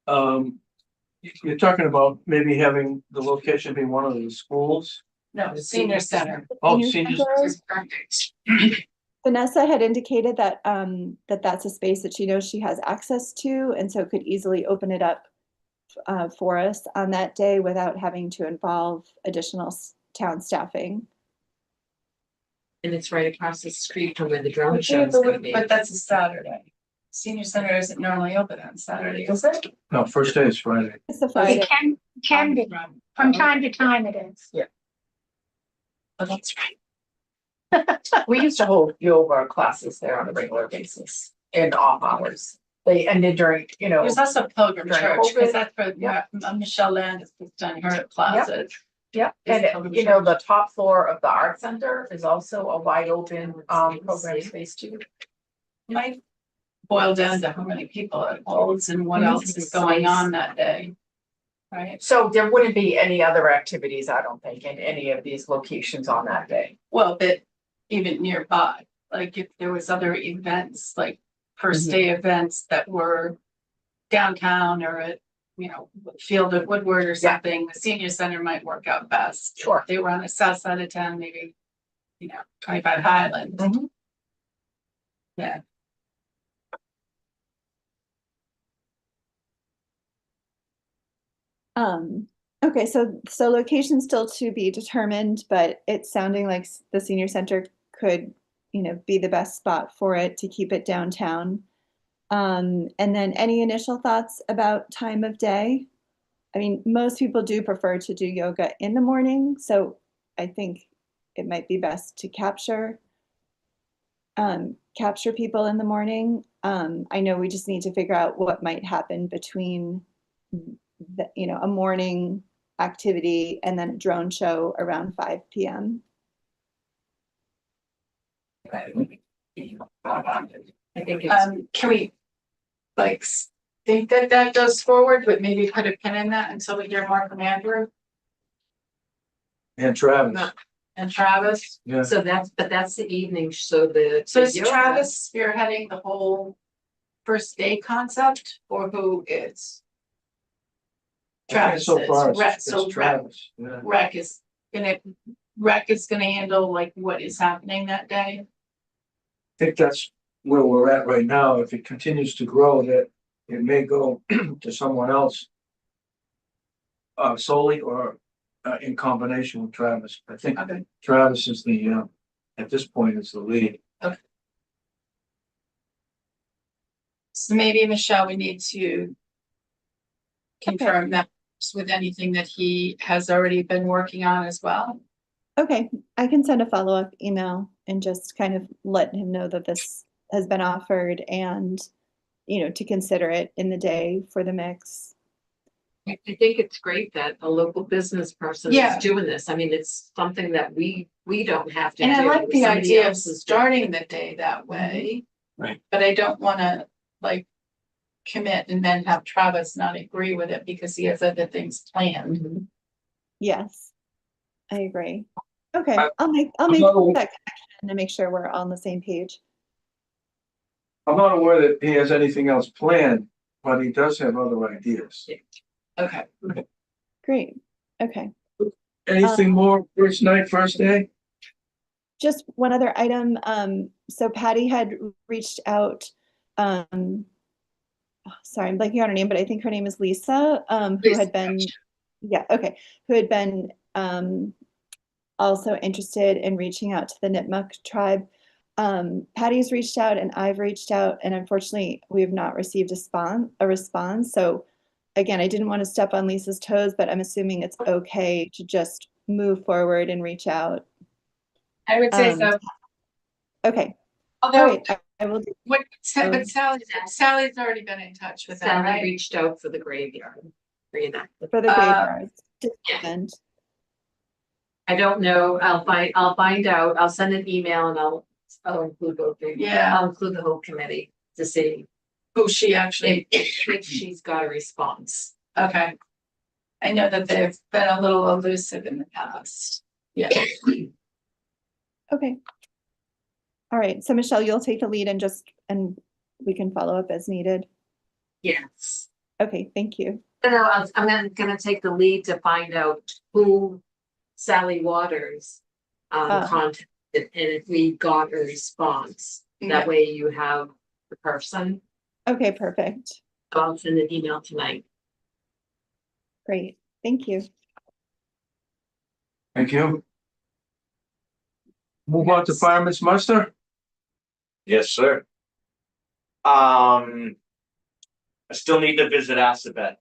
you're talking about maybe having the location be one of the schools? no, senior center Oh, Senior seniors. center? is perfect. Vanessa had indicated that that's a space that she knows she has access to, and so could easily open it up for us on that day without having to involve additional town staffing. And it's right across the street from where the drone show is gonna be. But that's a Saturday. Senior center isn't normally open on Saturday, is it? No, first day is Friday. It's a Friday. It can be, from time to time it is. Oh, that's right. We used to hold yoga classes there on a regular basis in off hours. they ended during, There's also Pilgrim During Church, COVID, because that's for yeah. Michelle Landis has done her classes. yeah, and the top floor of the art center is also a wide open program space too. Might boil down to how many people it holds and what else is going on that day. Right, So there wouldn't be any other activities, I don't think, in any of these locations on that day. well, but even nearby, like if there was other events, like first day events that were downtown or at, Field of Woodward or something, the senior center might work out best. Sure. If they were on the south side of town, maybe, 25 Highland. Mhm. Yeah. Okay, so location still to be determined, but it's sounding like the senior center could, be the best spot for it to keep it downtown. And then any initial thoughts about time of day? I mean, most people do prefer to do yoga in the morning, so I think it might be best to capture people in the morning. I know we just need to figure out what might happen between a morning activity and then a drone show around 5 p.m. I think it's, Can we, think that goes forward, but maybe put a pin in that until we hear more from Andrew And Travis, and Travis? yeah. so that's the evening, so So is yoga- Travis spearheading the whole first day concept, or who is? Travis So is. far, Rec, it's so Travis, yeah. Rec is gonna handle like what is happening that day. I think that's where we're at right now. If it continues to grow, that it may go to someone else. Solely or in combination with Travis. I think Okay. Travis is the, at this point, is the lead. So maybe, Michelle, we need to confirm that with anything that he has already been working on as well. Okay, I can send a follow-up email and just kind of let him know that this has been offered and, to consider it in the day for the mix. I think it's great that a local business person Yeah. is doing this. I mean, it's something that we don't have to do. And I like the Somebody idea of else is doing starting it. the day that way. Right. But I don't wanna commit and then have Travis not agree with it because he has other things planned. Yes, I agree. Okay, I- I'll make not that aware- connection to make sure we're on the same page. I'm not aware that he has anything else planned, but he does have other ideas. Okay. Great, okay. Anything more first night, first day? Just one other item, so Patty had reached out, sorry, I'm blanking on her name, but I think her name is Lisa, who had been, yeah, okay, who had been, also interested in reaching out to the Nipmuc tribe. Patty's reached out and I've reached out, and unfortunately we have not received a response. So again, I didn't want to step on Lisa's toes, but I'm assuming it's okay to just move forward and reach out. I would say so. Okay, all Although, right, I will do. but Sally's already been in touch with them, Sally right? reached out for the graveyard. Reenactment. For the graveyards. yeah. And I don't know. I'll find out. I'll send an email and I'll include both. Yeah. I'll include the whole committee to see Who she actually, if she's got a response. okay. I know that they've been a little elusive in the past. Yeah. okay. All right, so Michelle, you'll take the lead and we can follow up as needed. Yes. Okay, thank you. No, I'm gonna take the lead to find out who Sally Waters contacted and if we got a response. That way you have the person. Okay, perfect. I'll send an email tonight. Great, thank you. Thank you. Move on to fireman's muster. Yes, sir. I still need to visit Assabet.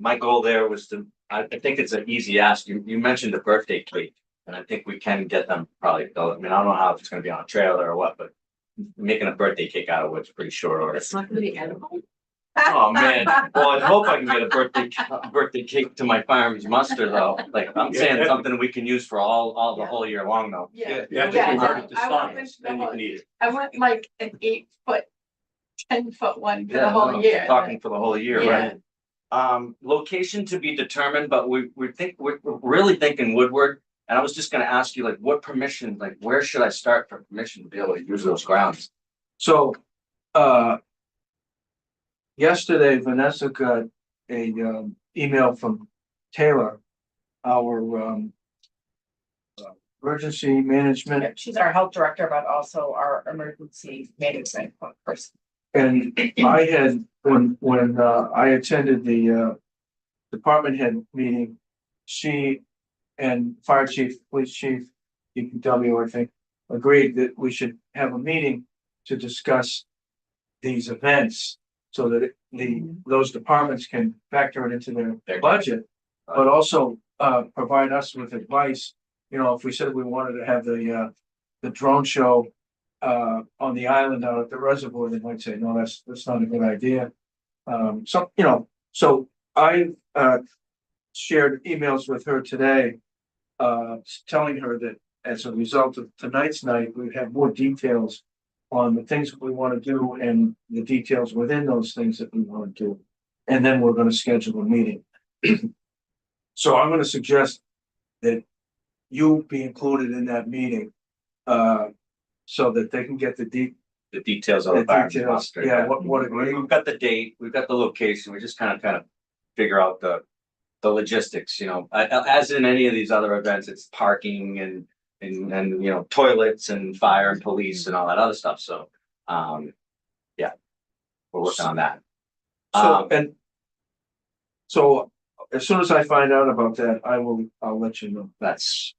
My goal there was to, I think it's an easy ask. You mentioned a birthday cake. And I think we can get them probably built. I mean, I don't know how it's gonna be on a trailer or what, but making a birthday cake out of it's pretty short order. It's not gonna be edible. Oh, man. Well, I hope I can get a birthday cake to my fireman's muster though. Like, I'm saying Yeah. something we can use for all the whole year long though. Yeah. You have to Yeah, convert it to I went science, with then you the can eat it. I want like an 8 foot, 10 foot one for Yeah, the whole no, year. talking for the whole year, Yeah. right? Location to be determined, but we're really thinking Woodward. And I was just gonna ask you, like, what permission, like, where should I start for permission to be able to use those grounds? So, yesterday Vanessa got a, email from Taylor, our, emergency management. She's our health director, but also our emergency management person. And I had, when I attended the department head meeting, she and fire chief, police chief, DPW, I think, agreed that we should have a meeting to discuss these events so that those departments can factor it into their budget, but also provide us with advice. You know, if we said we wanted to have the drone show on the island out at the reservoir, they might say, no, that's not a good idea. So, you know, so I shared emails with her today, telling her that as a result of tonight's night, we have more details on the things that we want to do and the details within those things that we want to do. And then we're going to schedule a meeting. So I'm going to suggest that you be included in that meeting, so that they can get the details of the fireman's details. muster. Yeah, what agree. We've got the date, we've got the location, we just kind of figure out the logistics, you know, as in any of these other events, it's parking and you know, toilets and fire and police and all that other stuff. So, yeah, we're working on that. So as soon as I find out about that, I'll let you know. That's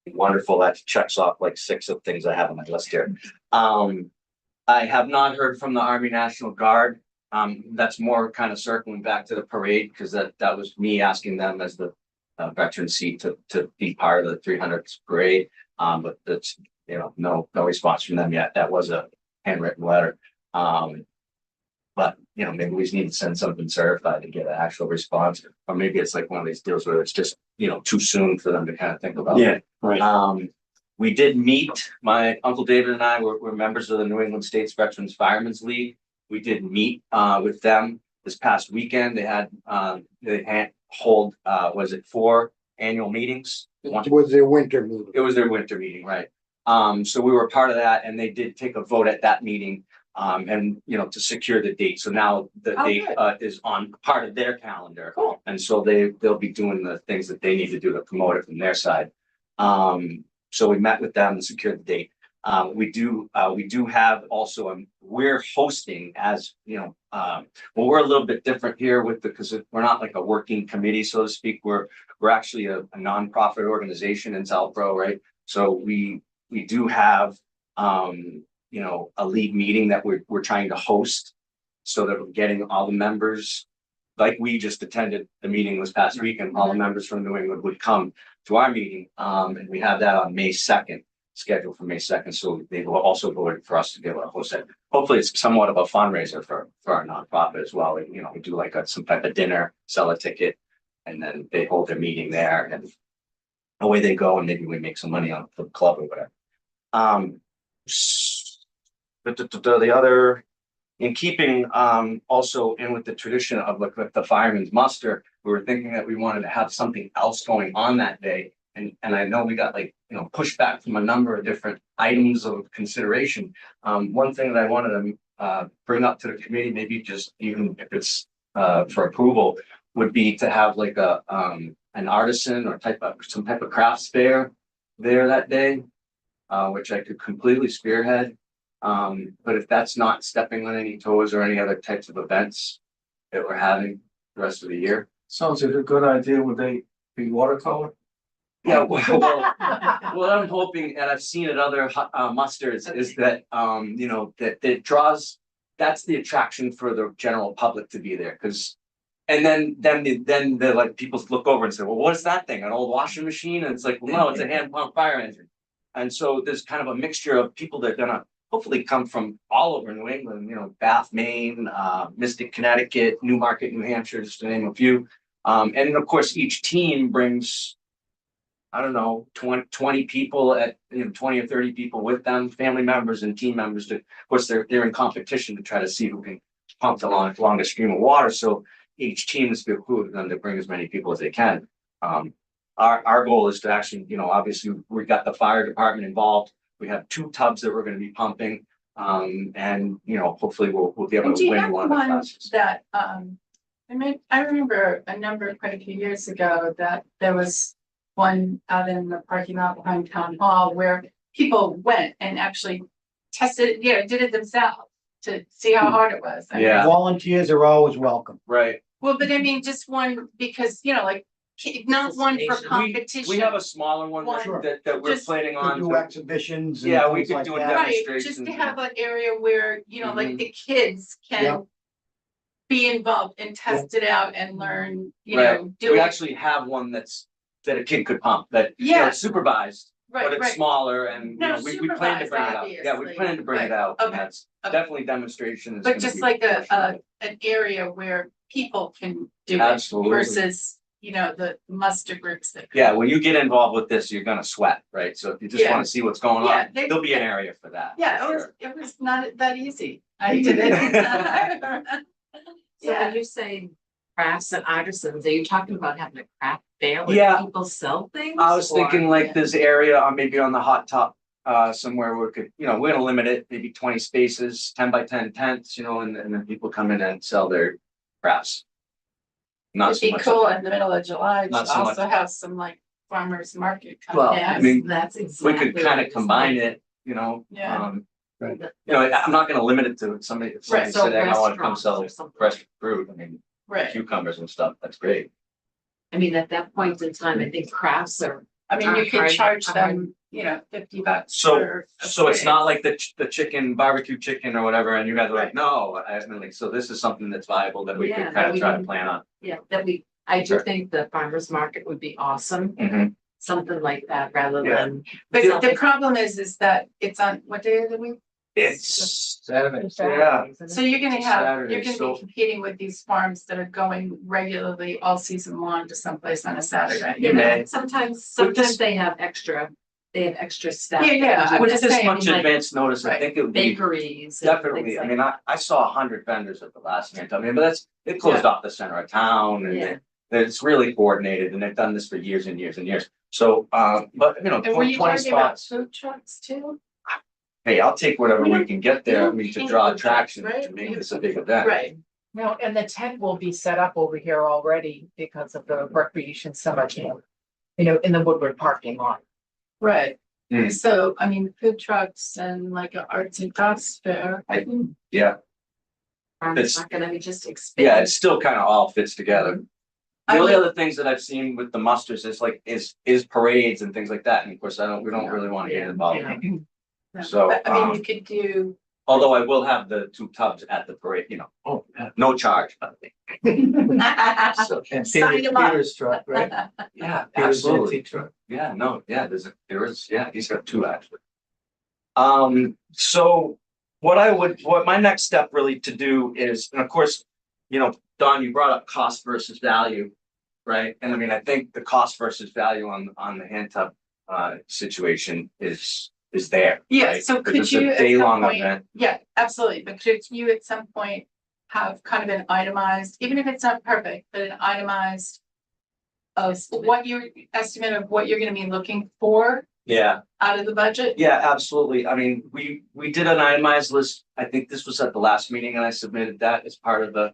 wonderful. That checks off like 6 of things I have on my list here. I have not heard from the Army National Guard. That's more kind of circling back to the parade, because that was me asking them as the veteran seat to be part of the 300th parade. But that's, you know, no response from them yet. That was a handwritten letter. But you know, maybe we just need to send something certified to get an actual response, or maybe it's like one of these deals where it's just, you know, too soon for them to kind of think about. Yeah, right. We did meet, my Uncle David and I were members of the New England States Veterans Firemen's League. We did meet with them this past weekend. They had hold was it 4 annual meetings? It was their winter meeting. It was their winter meeting, right? So we were part of that, and they did take a vote at that meeting, and you know, to secure the date. So now the date is on part of their calendar. Cool. And so they'll be doing the things that they need to do to promote it from their side. So we met with them and secured the date. We do have also, we're hosting, as you know, well, we're a little bit different here because we're not like a working committee, so to speak. We're actually a nonprofit organization in Southborough, right? So we do have, you know, a league meeting that we're trying to host, so that we're getting all the members. Like we just attended the meeting this past week, and all the members from New England would come to our meeting. And we have that on May 2nd, scheduled for May 2nd. So they will also vote for us to be able to host it. Hopefully it's somewhat of a fundraiser for our nonprofit as well. You know, we do like some type of dinner, sell a ticket, and then they hold their meeting there, and away they go, and maybe we make some money on the club or whatever. The other, in keeping also in with the tradition of like the fireman's muster, we were thinking that we wanted to have something else going on that day. And I know we got like, you know, pushback from a number of different items of consideration. One thing that I wanted to bring up to the committee, maybe just even if it's for approval, would be to have like an artisan or some type of crafts fair there that day, which I could completely spearhead. But if that's not stepping on any toes or any other types of events that we're having the rest of the year. Sounds like a good idea. Would they be watercolor? Yeah, well, what I'm hoping, and I've seen at other musters, is that, you know, that it draws, that's the attraction for the general public to be there. Because, and then they're like, people look over and say, well, what is that thing? An old washing machine? And it's like, well, no, it's a hand pump fire engine. And so there's kind of a mixture of people that are gonna hopefully come from all over New England, you know, Bath, Maine, Mystic, Connecticut, Newmarket, New Hampshire, just to name a few. And of course, each team brings, I don't know, 20 people at, you know, 20 or 30 people with them, family members and team members. Of course, they're in competition to try to see who can pump the longest stream of water. So each team is behooved them to bring as many people as they can. Our goal is to actually, you know, obviously we got the fire department involved. We have 2 tubs that we're going to be pumping. And, you know, hopefully we'll be able And do to you win have one of the one classes. that, I remember quite a few years ago that there was one out in the parking lot behind town hall where people went and actually tested it, you know, did it themselves to see how hard it was. I mean, Yeah. Volunteers are always welcome. Right. well, but I mean, just one, because, you know, like, not one for competition. We have a smaller one One. that we're Just- planning To on. do exhibitions and Yeah, we things could like do a that. Right, just demonstrations, to yeah. have an area where, you know, like Mhm. the kids Yeah. can be involved and test it out and learn, you Right. know, do We it. actually have one that a kid could pump, that, you know, Yeah. it's supervised, but Right, it's right. smaller and, you No, know, we plan to supervised, bring it out. Yeah, we obviously. plan to bring it Right. out. and Okay. That's Okay. definitely demonstration. is But gonna just be like portion of it. an area where people can do it Absolutely. versus, you know, the muster groups that. Yeah, when you get involved with this, you're gonna sweat, right? So if you just Yeah. wanna see what's going Yeah, on, they- there'll be an area for that. Yeah, for it sure. was not that easy. I did it. So when you say crafts and artisans, are you talking about having a craft fair where Yeah. people sell things? I was or- thinking like Yeah. this area on maybe on the hot top, somewhere where we could, you know, we're gonna limit it, maybe 20 spaces, 10 by 10 tents, you know, and then people come in and sell their crafts. Not It'd so be much. cool in the middle of July to Not so also have some like farmers market. kind Well, of I thing. mean, That's We exactly. could kind of combine it, you know, Yeah. Right. you know, I'm not gonna limit it to somebody, if somebody Right. So said, I wanna come restaurants sell or something. fresh fruit, I mean, Right. cucumbers and stuff, that's great. I mean, at that point in time, I think crafts are. I mean, you could Hard- charge hard. them, you know, $50 So, for. a so it's not plate. like the chicken, barbecue chicken or whatever, and you guys are like, Right. no, I mean, like, so this is something that's viable that we Yeah, could that kind of we try to can- plan on. Yeah, I do Sure. think the farmer's market would be awesome, Mhm. something like that, rather Yeah. than. But the something- problem is that it's on, what day of the week? It's, Saturday. yeah, So you're gonna It's have, Saturday, you're gonna so- be competing with these farms that are going regularly all season long to someplace on a Saturday. You Okay. know, sometimes With this- they have extra staff. Yeah, yeah, that do I'm with just this saying, much like, advance notice, I right, think it would be Bakeries. and definitely, things I like mean, I saw 100 vendors at the last event, I mean, but it closed off the center of town and Yeah. it's really coordinated and they've done this for years and years and years. So, but you know, And were you 20 talking about spots, food trucks too? hey, I'll take whatever We we don't- can get there, I mean, to can't draw food trucks, attraction, right? to make this a big event. Right, No, and the tent will be set up over here already because of the recreation center camp. You know, in the Woodward parking lot. right. Hmm. So, I mean, food trucks and like an arts and crafts fair. Yeah, Farmers It's- market, I mean, just expand. yeah, it still kind of all fits together. The I only would- other things that I've seen with the musters is like, is parades and things like that, and of course, we don't really want to get involved. No, So, but, I mean, you could do. Although I will have the 2 tubs at the parade, you know, Oh, yeah. no charge, I think. So, And Sign Peter, 'em up. Peter's truck, right? yeah, Peter's absolutely. antique truck. Yeah, no, yeah, he's got 2 actually. So what my next step really to do is, and of course, you know, Don, you brought up cost versus value, right? And I mean, I think the cost versus value on the hand tub situation is there. Yeah, right? so Because could it's you a at some day-long point, event. yeah, absolutely, but could you at some point have kind of an itemized, even if it's not perfect, but an itemized of what your estimate of what you're gonna be looking for Yeah. out of the budget? Yeah, absolutely. I mean, we did an itemized list. I think this was at the last meeting and I submitted that as part of the,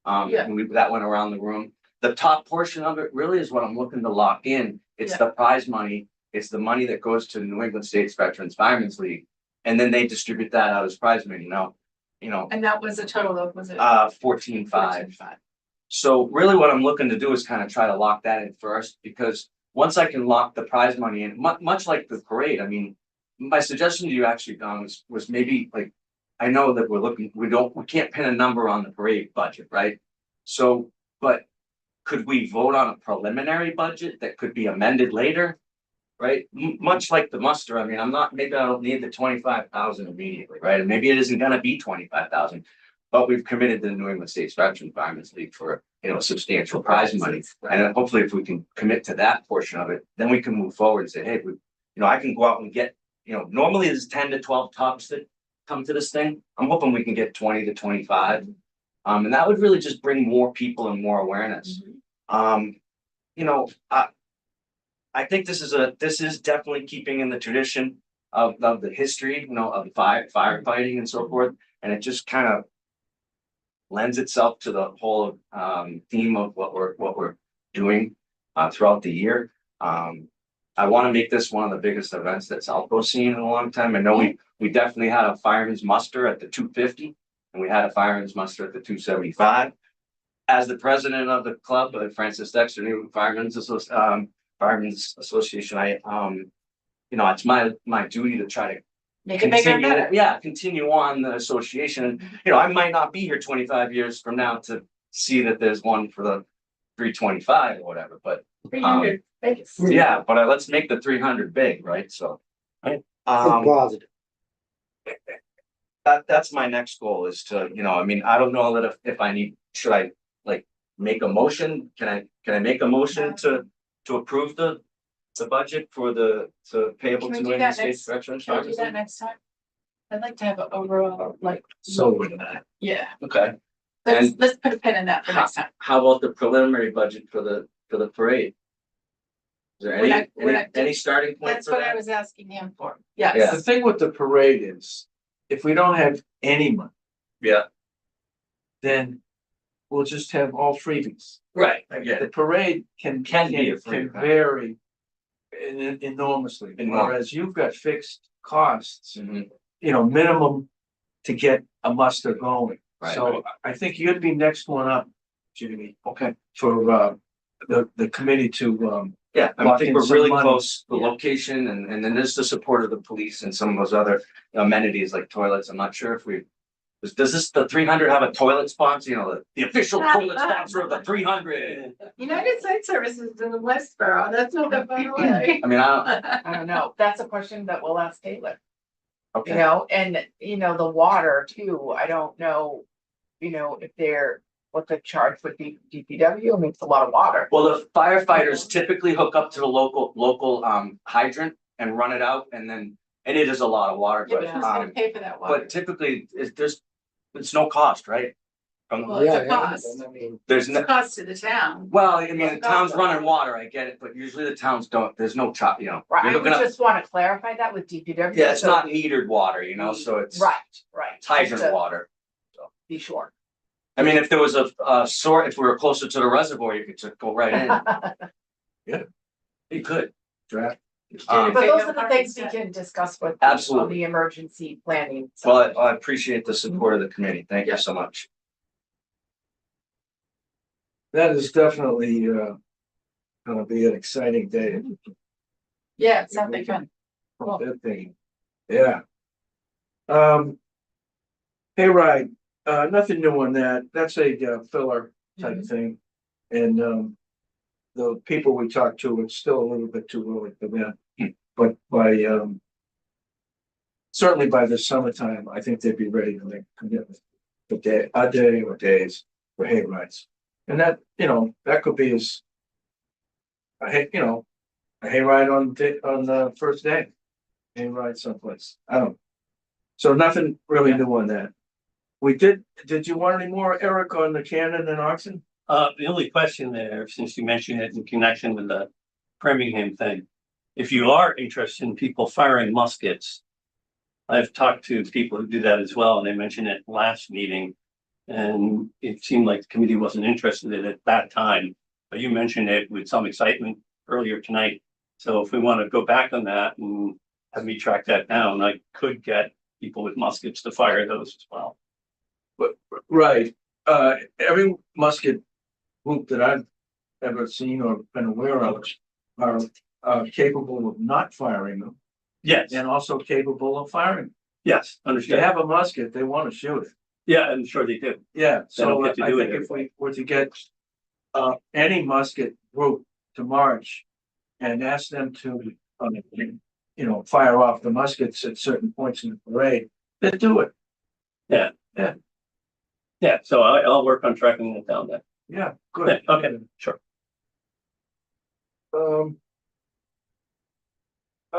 Yeah. and that went around the room. The top portion of it really is what I'm looking to lock in. It's Yeah. the prize money. It's the money that goes to New England States Veterans Firemen's League. And then they distribute that out as prize money. Now, you know, And that was a total of, was it? 14.5. 14.5. So really what I'm looking to do is kind of try to lock that in first, because once I can lock the prize money in, much like the parade, I mean, my suggestion to you actually, Don, was maybe like, I know that we can't pin a number on the parade budget, right? So, but could we vote on a preliminary budget that could be amended later? right? Much like the muster, I mean, maybe I don't need the 25,000 immediately, right? And maybe it isn't gonna be 25,000. But we've committed to the New England States Veterans Firemen's League for, substantial prize money. And then hopefully if we can commit to that portion of it, then we can move forward and say, hey, I can go out and get, normally there's 10 to 12 tops that come to this thing. I'm hoping we can get 20 to 25. And that would really just bring more people and more awareness. I think this is definitely keeping in the tradition of the history, of firefighting and so forth. And it just kind of lends itself to the whole theme of what we're doing throughout the year. I want to make this one of the biggest events that Southbo's seen in a long time. I know we definitely had a fireman's muster at the 250, and we had a fireman's muster at the 275. As the president of the club, Francis Dexter, New Firemen's Association, it's my duty to try to Make it bigger and better. continue on the association. And, I might not be here 25 years from now to see that there's one for the 325 or whatever, but 300 Vegas. yeah, but let's make the 300 big, right? So, Think positive. that's my next goal is to, I don't know that if should I like make a motion? Can I make a motion to approve the budget for the payable Can we to do New England that States next- Veterans? Can we do that next time? I'd like to have an overall, So, yeah, okay. let's put a pin in that for next time. How about the preliminary budget for the parade? Is there We're not- any starting point That's for what I that? was asking him for. Yeah. Yes. The thing with the parade is, if we don't have any money, Yeah, then we'll just have all freebies. right, I get The it. parade can be a free event. vary enormously, whereas you've got fixed costs, Mhm. minimum to get a muster going. Right, So right. I think you'd be next one up, Jimmy, Okay. for the committee to Yeah, I lock think in we're some really money. close, the Yeah. location and then there's the support of the police and some of those other amenities like toilets. I'm not sure if does the 300 have a toilet sponsor, the official toilet sponsor of the 300? United Site Services in the Westboro, that's not that far away. I mean, I I don't know. That's a question that we'll ask Taylor, okay. and the water too. I don't know, if what the charge would be for DPW. I mean, it's a lot of water. Well, the firefighters typically hook up to the local hydrant and run it out and it is a lot of water, Yeah, but who's gonna but pay for that water? but typically it's no cost, right? Well, it's a cost. There's It's no, a cost to the town. well, I mean, the town's running water, I get it, but usually the towns don't, there's no chop, Right, you're I looking would up, just want to clarify that with DPW. yeah, it's so- not metered water, so it's Right. it's hydrant just to water. Be sure. I mean, if there was a sort, if we were closer to the reservoir, you could just go right in. You could. draft. But those are the things we can discuss with. Absolutely. On the emergency planning. so- Well, I appreciate the support of the committee. Thank you so much. That is definitely gonna be an exciting day. Yeah, it's something fun. Oh, that thing, yeah. Hayride, nothing new on that. That's a filler type thing. And the people we talked to, it's still a little bit too early for them. But certainly by the summertime, I think they'd be ready to make a commitment. A day or days for hayrides. And that, that could be as a hayride on the first day. Hayride someplace. I don't know. So nothing really new on that. Did you want any more, Eric, on the Cannon and Oxen? The only question there, since you mentioned it in connection with the Framingham thing, if you are interested in people firing muskets, I've talked to people who do that as well, and they mentioned it last meeting. And it seemed like the committee wasn't interested in it at that time, but you mentioned it with some excitement earlier tonight. So if we want to go back on that and have me track that down, I could get people with muskets to fire those as well. Right, every musket group that I've ever seen or been aware of are capable of not firing them Yes, and also capable of firing. yes, If they understood. have a musket, they want to shoot it. Yeah, I'm sure they do. Yeah, They don't so get to I do it think if every we were to get any musket group to march and ask them to you know, fire off the muskets at certain points in the parade, then do it. Yeah, so I'll work on tracking it down then. Yeah, Yeah, good. okay, sure.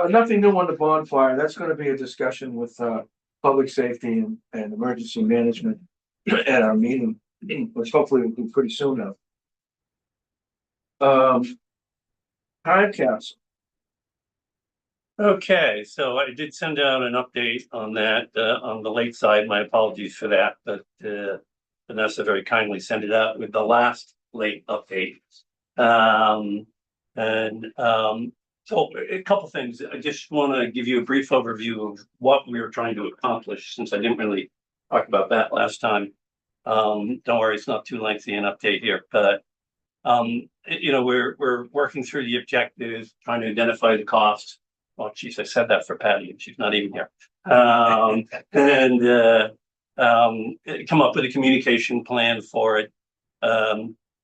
Nothing new on the bonfire. That's gonna be a discussion with, public safety and emergency management at our meeting, which hopefully will be pretty soon now. Time capsule. Okay, so I did send out an update on that, on the late side. My apologies for that, but Vanessa very kindly sent it out with the last late update. So a couple things. I just want to give you a brief overview of what we were trying to accomplish, since I didn't really talk about that last time. Don't worry, it's not too lengthy an update here, but you know, we're working through the objectives, trying to identify the costs. Well, geez, I said that for Patty, and she's not even here. Come up with a communication plan for it.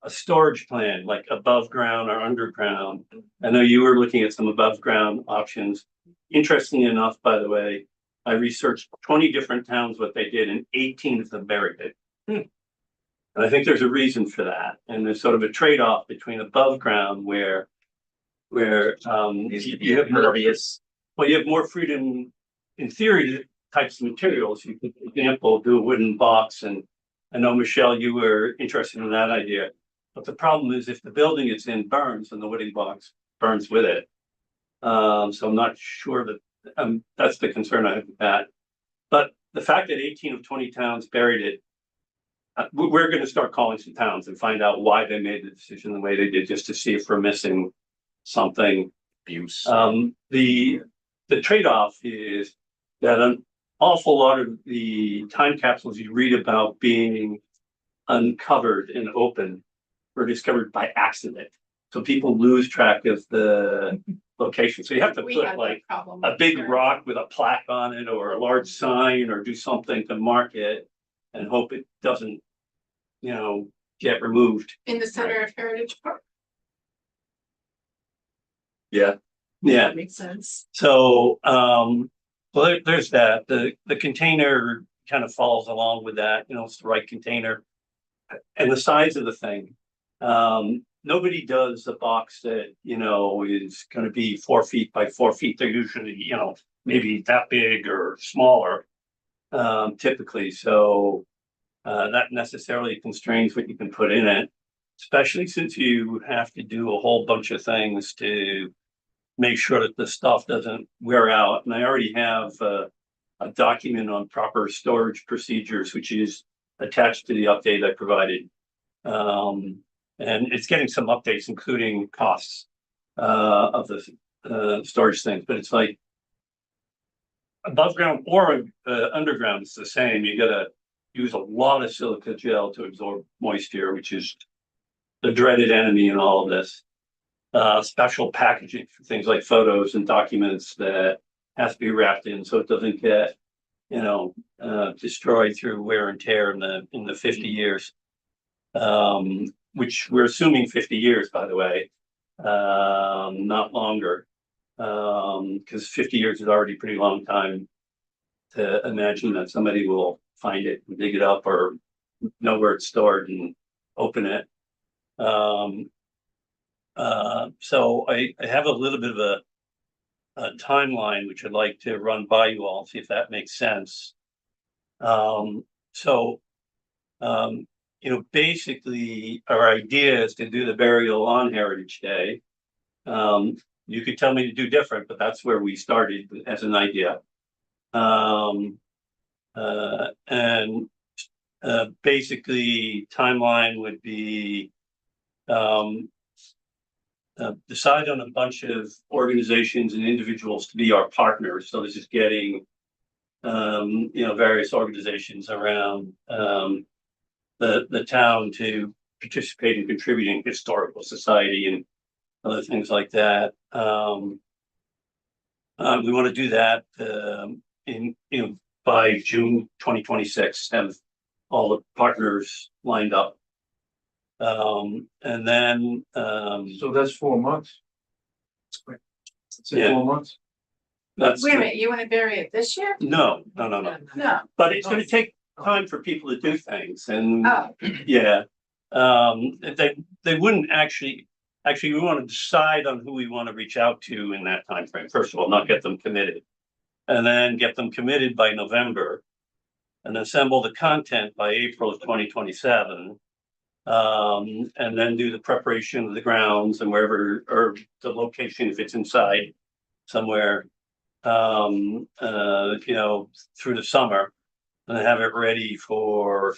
A storage plan, like above ground or underground. I know you were looking at some above ground options. Interesting enough, by the way, I researched 20 different towns, what they did, and 18 of them buried it. And I think there's a reason for that. And there's sort of a trade-off between above ground where you have impervious. well, you have more freedom in theory to types of materials. You could, for example, do a wooden box, and I know, Michelle, you were interested in that idea. But the problem is if the building it's in burns and the wooden box burns with it. So I'm not sure that that's the concern I have with that. But the fact that 18 of 20 towns buried it, we're going to start calling some towns and find out why they made the decision the way they did, just to see if we're missing something. Abuse. The trade-off is that an awful lot of the time capsules you read about being uncovered and open were discovered by accident. So people lose track of the location. So you have to We put had that like problem. a big rock with a plaque on it or a large sign or do something to mark it and hope it doesn't, you know, get removed. In the center of Heritage Park. Yeah. Yeah. That makes sense. So, well, there's that. The container kind of falls along with that. You know, it's the right container, and the size of the thing. Nobody does a box that, you know, is going to be 4 feet by 4 feet. They're usually, you know, maybe that big or smaller, typically. So that necessarily constrains what you can put in it, especially since you have to do a whole bunch of things to make sure that the stuff doesn't wear out. And I already have a document on proper storage procedures, which is attached to the update I provided. And it's getting some updates, including costs of the storage things. But it's like above ground or underground, it's the same. You gotta use a lot of silica gel to absorb moisture, which is the dreaded enemy in all of this. Special packaging for things like photos and documents that has to be wrapped in so it doesn't get, you know, destroyed through wear and tear in the 50 years. Which we're assuming 50 years, by the way, not longer. Because 50 years is already a pretty long time to imagine that somebody will find it and dig it up or know where it's stored and open it. So I have a little bit of a timeline which I'd like to run by you all, see if that makes sense. You know, basically our idea is to do the burial on Heritage Day. You could tell me to do different, but that's where we started as an idea. Basically timeline would be decide on a bunch of organizations and individuals to be our partners. So this is getting you know, various organizations around the town to participate in contributing, historical society and other things like that. We want to do that in, you know, by June 2026, have all the partners lined up. And then So that's 4 months. It's in Yeah. 4 months. That's, Wait a minute, you want to bury it this year? no. No. But it's gonna take time for people to do things and, Oh, yeah. They wouldn't actually, we want to decide on who we want to reach out to in that time frame. First of all, not get them committed. And then get them committed by November. And assemble the content by April of 2027. And then do the preparation of the grounds and wherever, or the location, if it's inside somewhere. You know, through the summer. And have it ready for,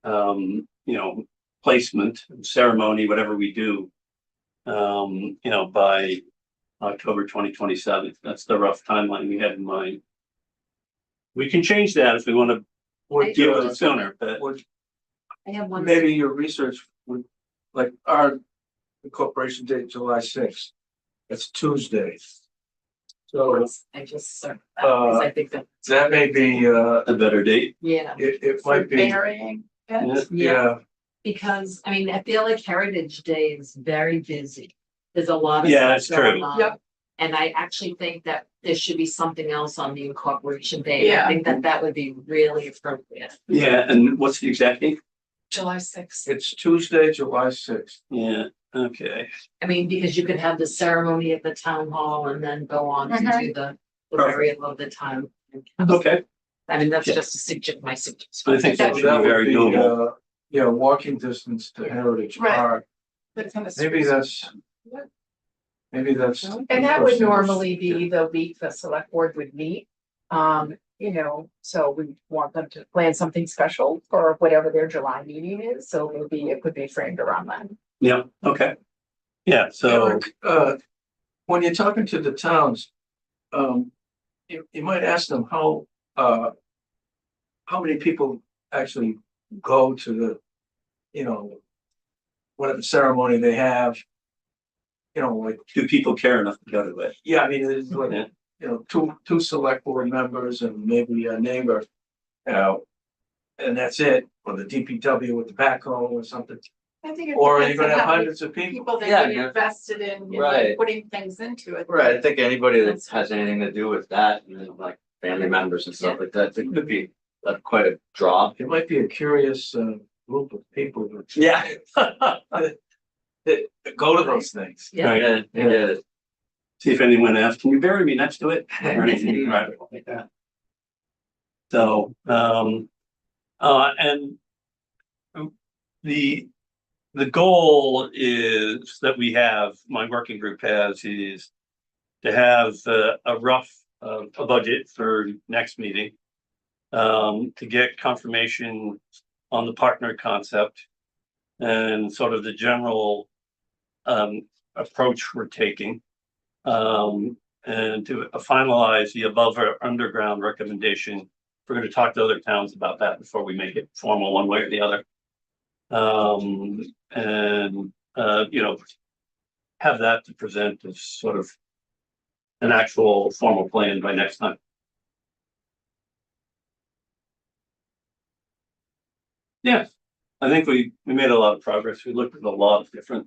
you know, placement, ceremony, whatever we do. You know, by October 2027. That's the rough timeline we had in mind. We can change that if we want to Would, do it sooner, but would I have one. maybe your research would, like our incorporation date, July 6th. It's Tuesday. So I just, because I think that, that may be, a better date. yeah, it for might be, burying it? yeah. because, I mean, I feel like Heritage Day is very busy. There's a lot of Yeah, stuff it's true. going on. Yep. And I actually think that there should be something else on the incorporation day. Yeah. I think that that would be really appropriate. Yeah, and what's the exact date? July sixth. It's Tuesday, July 6th. Yeah, okay. I mean, because you could have the ceremony at the town hall and then go on to do the burial of the town. Okay, I mean, that's Yeah. just my suggestion. I think that So should be that would very be, doable. yeah, walking distance to Heritage Right. Park. Maybe that's. Maybe that's. And that would normally be the week the select board would meet. You know, so we want them to plan something special for whatever their July meeting is, so maybe it could be framed around that. Yeah, okay. Yeah, so, Eric, when you're talking to the towns, you might ask them how many people actually go to the, you know, whatever ceremony they have. You know, like, do people care enough to go to it? yeah, I mean, it's like, Yeah. you know, two select board members and maybe a neighbor. And that's it, or the DPW with the backhoe or something, I think it or you're depends gonna on have how hundreds of people. people that Yeah, get yeah. invested in, you know, Right. putting things into it. Right, I think anybody that has anything to do with that, you know, like family members and stuff like that, it could be quite a draw. It might be a curious group of people that Yeah. that go to those things. Yeah. Right. Yeah. See if anyone asks, can you bury me next to it? Or anything right like that. So, and the goal is that we have, my working group has, is to have a rough, a budget for next meeting. To get confirmation on the partner concept and sort of the general approach we're taking. And to finalize the above or underground recommendation. We're going to talk to other towns about that before we make it formal one way or the other. You know, have that to present as sort of an actual formal plan by next time. Yeah, I think we made a lot of progress. We looked at a lot of different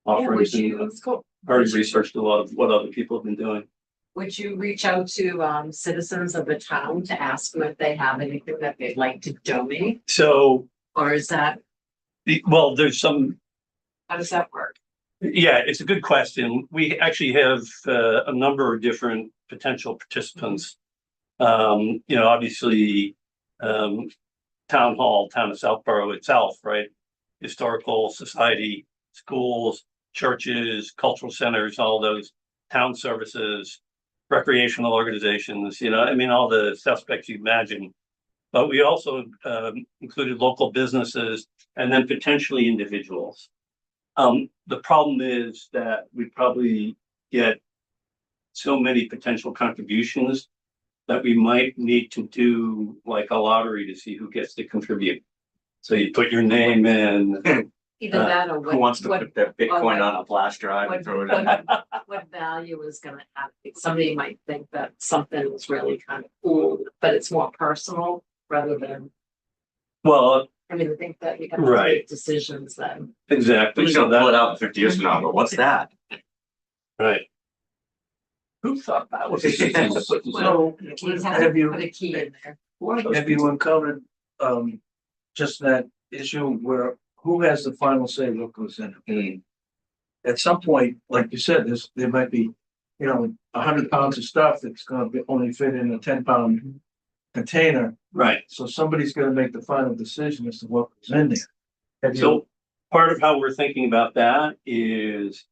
offerings Would you- and already researched a lot of what other people have been doing. Would you reach out to citizens of the town to ask them if they have anything that they'd like to donate? So, Or is that, well, there's some, how does that work? yeah, it's a good question. We actually have a number of different potential participants. You know, obviously, town hall, town of Southborough itself, right? Historical society, schools, churches, cultural centers, all those town services, recreational organizations, you know, I mean, all the suspects you imagine. But we also included local businesses and then potentially individuals. The problem is that we probably get so many potential contributions that we might need to do like a lottery to see who gets to contribute. So you put your name in. Either that or Who wants to what, put their Bitcoin what- on a flash drive and what, throw it in? what value is gonna have? Somebody might think that something is really kind of cool, but it's more personal rather than, Well, I mean, I think that you have to Right. make decisions then. exactly. Who's So gonna pull it that, out in 50 years from now? But what's that? right. Who thought that was? Well, So, the key has have to put a you, key in there. have you uncovered, just that issue where, who has the final say what goes in? At some point, like you said, there might be, 100 pounds of stuff that's gonna be only fit in a 10-pound container. Right. So somebody's gonna make the final decision as to what goes in there. Have you, So part of how we're thinking about that is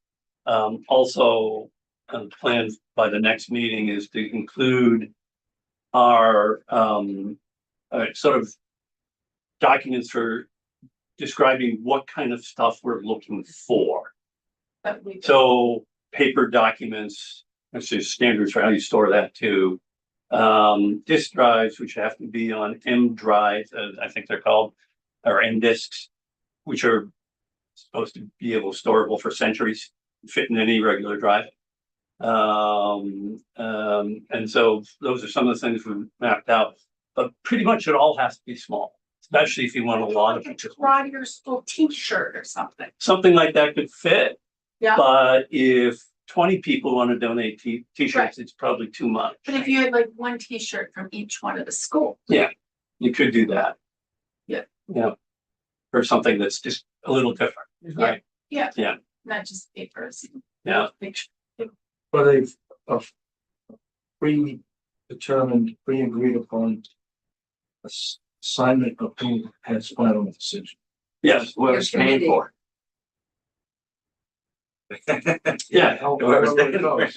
also planned by the next meeting is to include our sort of documents for describing what kind of stuff we're looking for. But we- So paper documents, that's just standards for how you store that too. Disk drives, which have to be on M drives, I think they're called, or M disks, which are supposed to be able storable for centuries, fit in any regular drive. And so those are some of the things we've mapped out, but pretty much it all has to be small, especially if you want a lot of Like a pictures. Rogers school T-shirt or something. Something like that could fit. Yeah. But if 20 people want to donate t-shirts, Right. it's probably too much. But if you had like one T-shirt from each one of the schools. You could do that. Yeah. Yeah. Or something that's just a little different, right? Not just papers. Yeah. Picture. are they predetermined, pre-agreed upon assignment of who has final decision? Yes. Whoever's paying for Yeah. However it goes.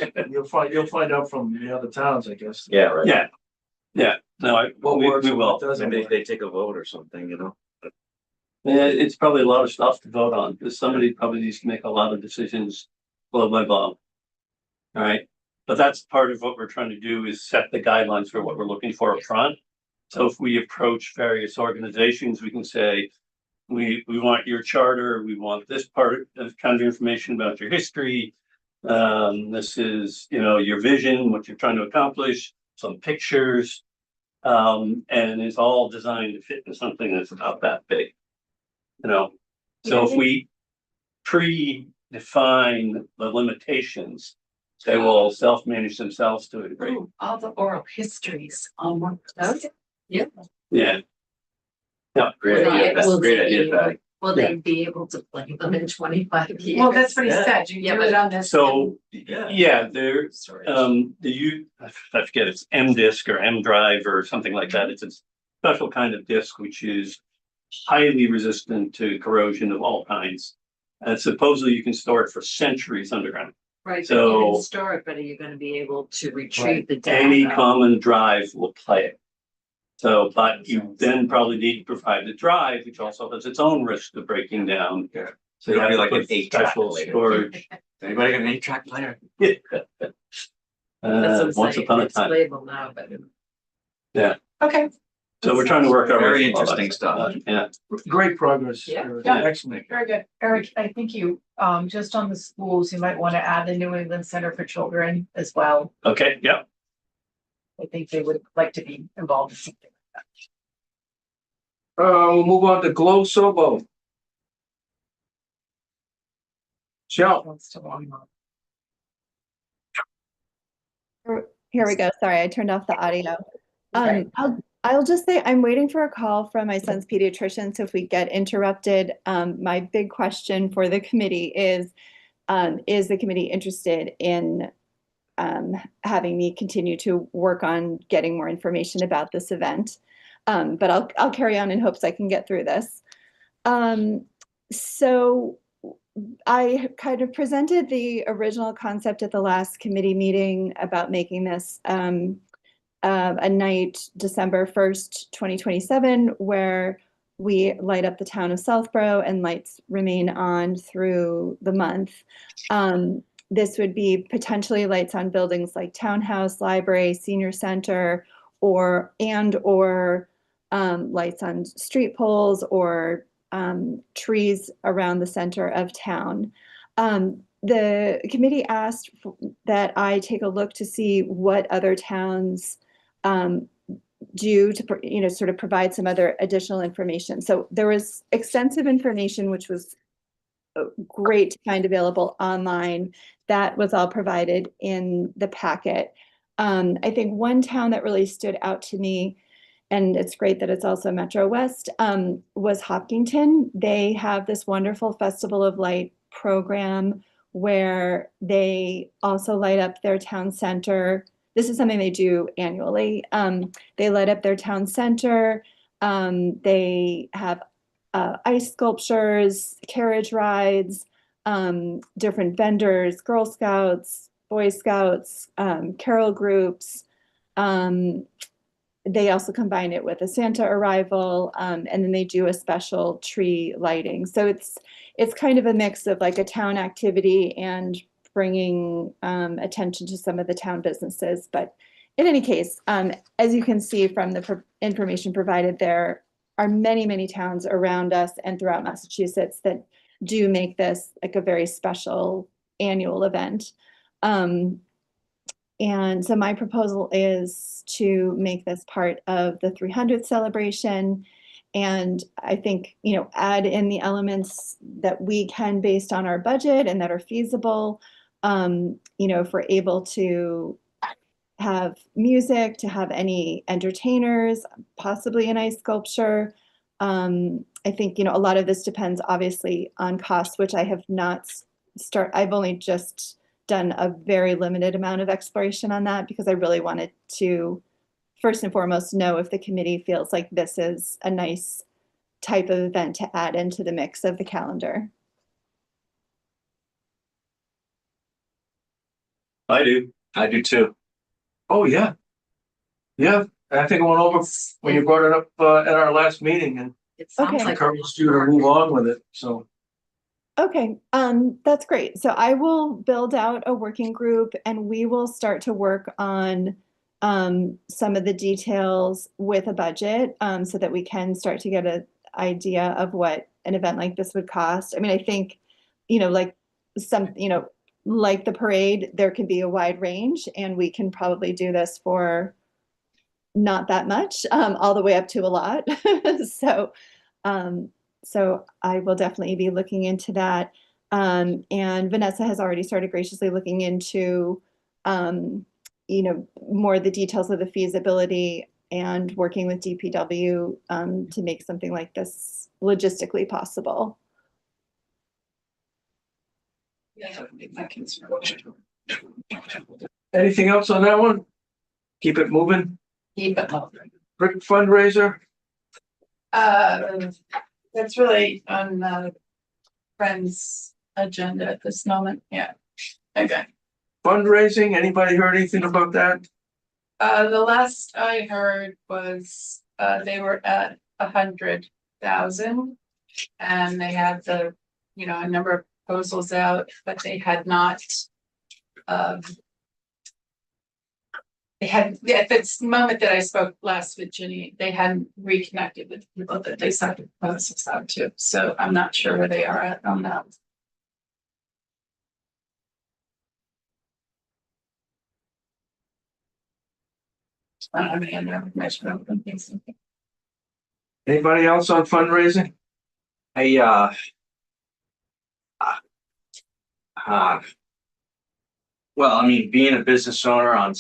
You'll find out from the other towns, I guess. it. Yeah, right. Yeah. Yeah. No, What we works and will. what doesn't Maybe work. they take a vote or something, It's probably a lot of stuff to vote on because somebody probably needs to make a lot of decisions blow by blow. All right. But that's part of what we're trying to do is set the guidelines for what we're looking for up front. So if we approach various organizations, we can say, we want your charter, we want this part of kind of information about your history. This is, your vision, what you're trying to accomplish, some pictures. And it's all designed to fit in something that's about that big. So if we predefine the limitations, they will self-manage themselves to a degree. Ooh, all the oral histories on one. Yeah. Great idea. That's a great idea, Patty. Will they be able to play them in 25 years? Well, that's what he Yeah. said. You Yeah, do it on this. So, Yeah. yeah, there, I forget, it's M disk or M drive or something like that. It's a special kind of disk, which is highly resistant to corrosion of all kinds. And supposedly you can store it for centuries underground. Right, but So- you can store it, but are you gonna be able to retrieve the data? Any common drive will play it. So, but you then probably need to provide the drive, which also has its own risk of breaking down. Yeah. So you It'll have be to like an put 8-track special later. storage. Anybody got an 8-track player? That's what I'm Once saying, upon a it's time. labeled now, but. Okay, So we're trying to work our way. Very through all that interesting stuff. Yeah. Great progress. Yeah. Excellent. very good. Eric, I think you, just on the schools, you might want to add the New England Center for Children as well. Okay, yeah. I think they would like to be involved in something like We'll move on to Glow Sobo. Shell. that. Wants to long Here we go. Sorry, I turned off the audio. Okay. I'll just say I'm waiting for a call from my son's pediatrician. So if we get interrupted, my big question for the committee is the committee interested in having me continue to work on getting more information about this event? But I'll carry on in hopes I can get through this. So I kind of presented the original concept at the last committee meeting about making this a night, December 1st, 2027, where we light up the town of Southborough and lights remain on through the month. This would be potentially lights on buildings like townhouse, library, senior center, or lights on street poles or trees around the center of town. The committee asked that I take a look to see what other towns do to, sort of provide some other additional information. So there was extensive information which was great to find available online. That was all provided in the packet. I think one town that really stood out to me, and it's great that it's also Metro West, was Hopkinton. They have this wonderful Festival of Light program where they also light up their town center. This is something they do annually. They light up their town center. They have ice sculptures, carriage rides, different vendors, Girl Scouts, Boy Scouts, carol groups. They also combine it with a Santa arrival, and then they do a special tree lighting. So it's kind of a mix of like a town activity and bringing attention to some of the town businesses. But in any case, as you can see from the information provided, there are many, many towns around us and throughout Massachusetts that do make this like a very special annual event. And so my proposal is to make this part of the 300th celebration. And I think, add in the elements that we can based on our budget and that are feasible. If we're able to have music, to have any entertainers, possibly an ice sculpture. I think, a lot of this depends obviously on costs, which I have not I've only just done a very limited amount of exploration on that because I really wanted to first and foremost know if the committee feels like this is a nice type of event to add into the mix of the calendar. I do. I do too. Oh, yeah. Yeah, I think I went over when you brought it up at our last meeting and It sounds Okay. like encouraged you to move on with it, so. Okay, that's great. So I will build out a working group and we will start to work on some of the details with a budget so that we can start to get an idea of what an event like this would cost. I mean, I think, like like the parade, there can be a wide range and we can probably do this for not that much, all the way up to a lot. So, so I will definitely be looking into that. And Vanessa has already started graciously looking into, more the details of the feasibility and working with DPW to make something like this logistically possible. Anything else on that one? Keep it moving. Keep it moving. Brick fundraiser? That's really on the Friends agenda at this moment. Yeah. Okay. Fundraising, anybody heard anything about that? The last I heard was, they were at 100,000. And they had a number of proposals out, but they had not, at this moment that I spoke last with Ginny, they hadn't reconnected with people that they sent the proposals out to. So I'm not sure where they are at on that. I don't have any other information on them. Anybody else on fundraising? Well, I mean, being a business owner on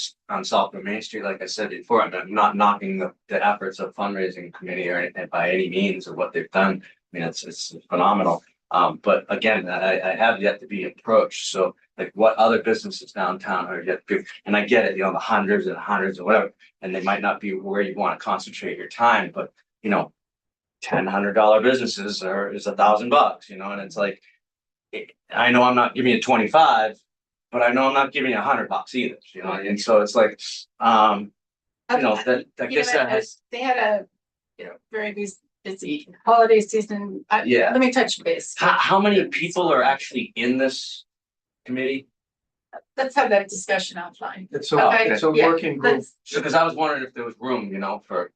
South Main Street, like I said before, I'm not knocking the efforts of fundraising committee or anything by any means of what they've done. I mean, it's phenomenal. But again, I have yet to be approached. So like what other businesses downtown are yet to, and I get it, the hundreds and hundreds or whatever, and they might not be where you want to concentrate your time, but $1,000 businesses is $1,000, and it's like, I know I'm not giving you 25, but I know I'm not giving you $100 either, and so it's like, that I guess that has. They had a very busy holiday season. Yeah. Let me touch base. How many people are actually in this committee? Let's have that discussion offline. It's Okay, a yeah, working group. Because I was wondering if there was room, for,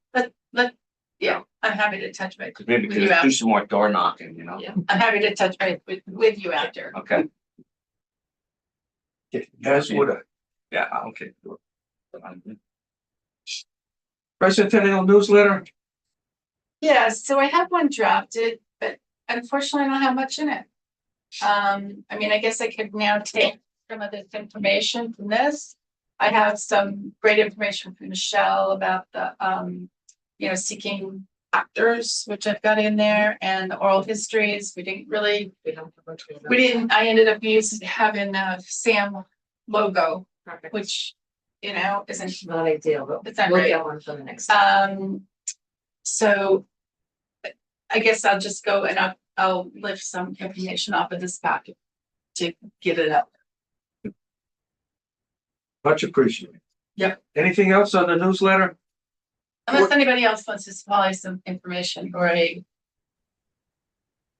Yeah, I'm happy to touch base. because maybe we with you could do after. some more door knocking, Yeah, I'm happy to touch base with you after. Okay, As would I. yeah, okay. Tricentennial newsletter? Yeah, so I have one drafted, but unfortunately I don't have much in it. I mean, I guess I could now take some of this information from this. I have some great information from Michelle about the, seeking actors, which I've got in there, and the oral histories. We didn't really, I ended up having a Sam logo, which, isn't, Not ideal, but it's not we'll great. get one for the next time. So I guess I'll just go and I'll lift some information off of this packet to get it up. Much appreciated. Yep. Anything else on the newsletter? Unless anybody else wants to supply some information or a,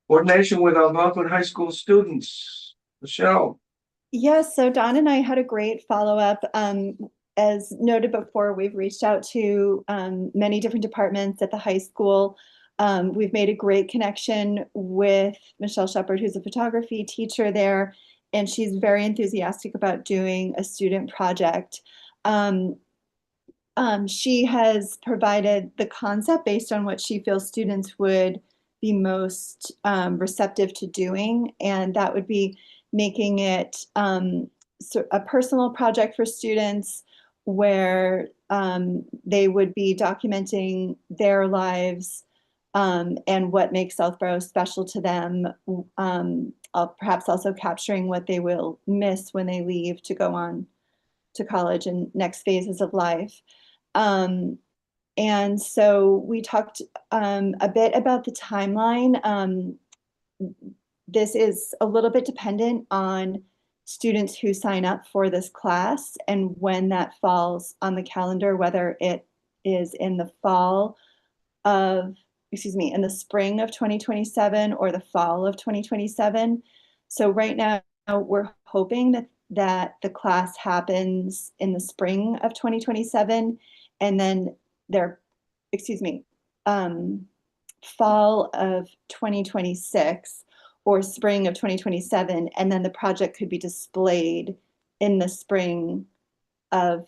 Coordination with Algonquin High School students. Michelle, Yes, so Don and I had a great follow-up. As noted before, we've reached out to many different departments at the high school. We've made a great connection with Michelle Shepard, who's a photography teacher there, and she's very enthusiastic about doing a student project. She has provided the concept based on what she feels students would be most receptive to doing, and that would be making it a personal project for students where they would be documenting their lives and what makes Southborough special to them, perhaps also capturing what they will miss when they leave to go on to college and next phases of life. And so we talked a bit about the timeline. This is a little bit dependent on students who sign up for this class and when that falls on the calendar, whether it is in the in the spring of 2027 or the fall of 2027. So right now we're hoping that the class happens in the spring of 2027 and then fall of 2026 or spring of 2027, and then the project could be displayed in the spring of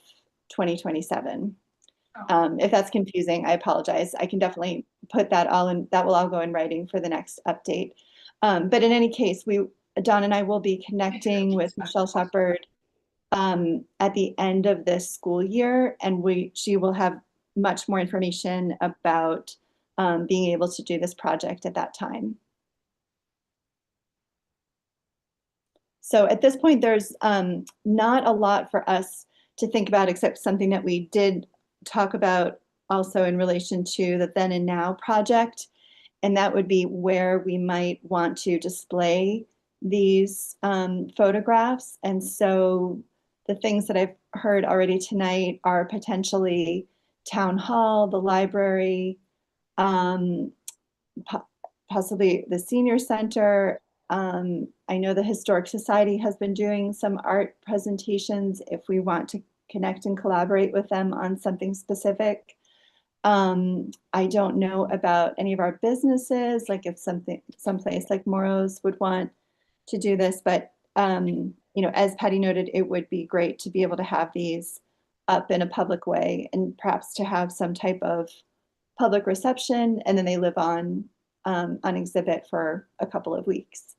2027. If that's confusing, I apologize. I can definitely put that all in, that will all go in writing for the next update. But in any case, Don and I will be connecting with Michelle Shepard at the end of this school year, and she will have much more information about being able to do this project at that time. So at this point, there's not a lot for us to think about except something that we did talk about also in relation to the Then and Now project, and that would be where we might want to display these photographs. And so the things that I've heard already tonight are potentially town hall, the library, possibly the senior center. I know the Historic Society has been doing some art presentations if we want to connect and collaborate with them on something specific. I don't know about any of our businesses, like if someplace like Morrow's would want to do this, but as Patty noted, it would be great to be able to have these up in a public way and perhaps to have some type of public reception, and then they live on exhibit for a couple of weeks.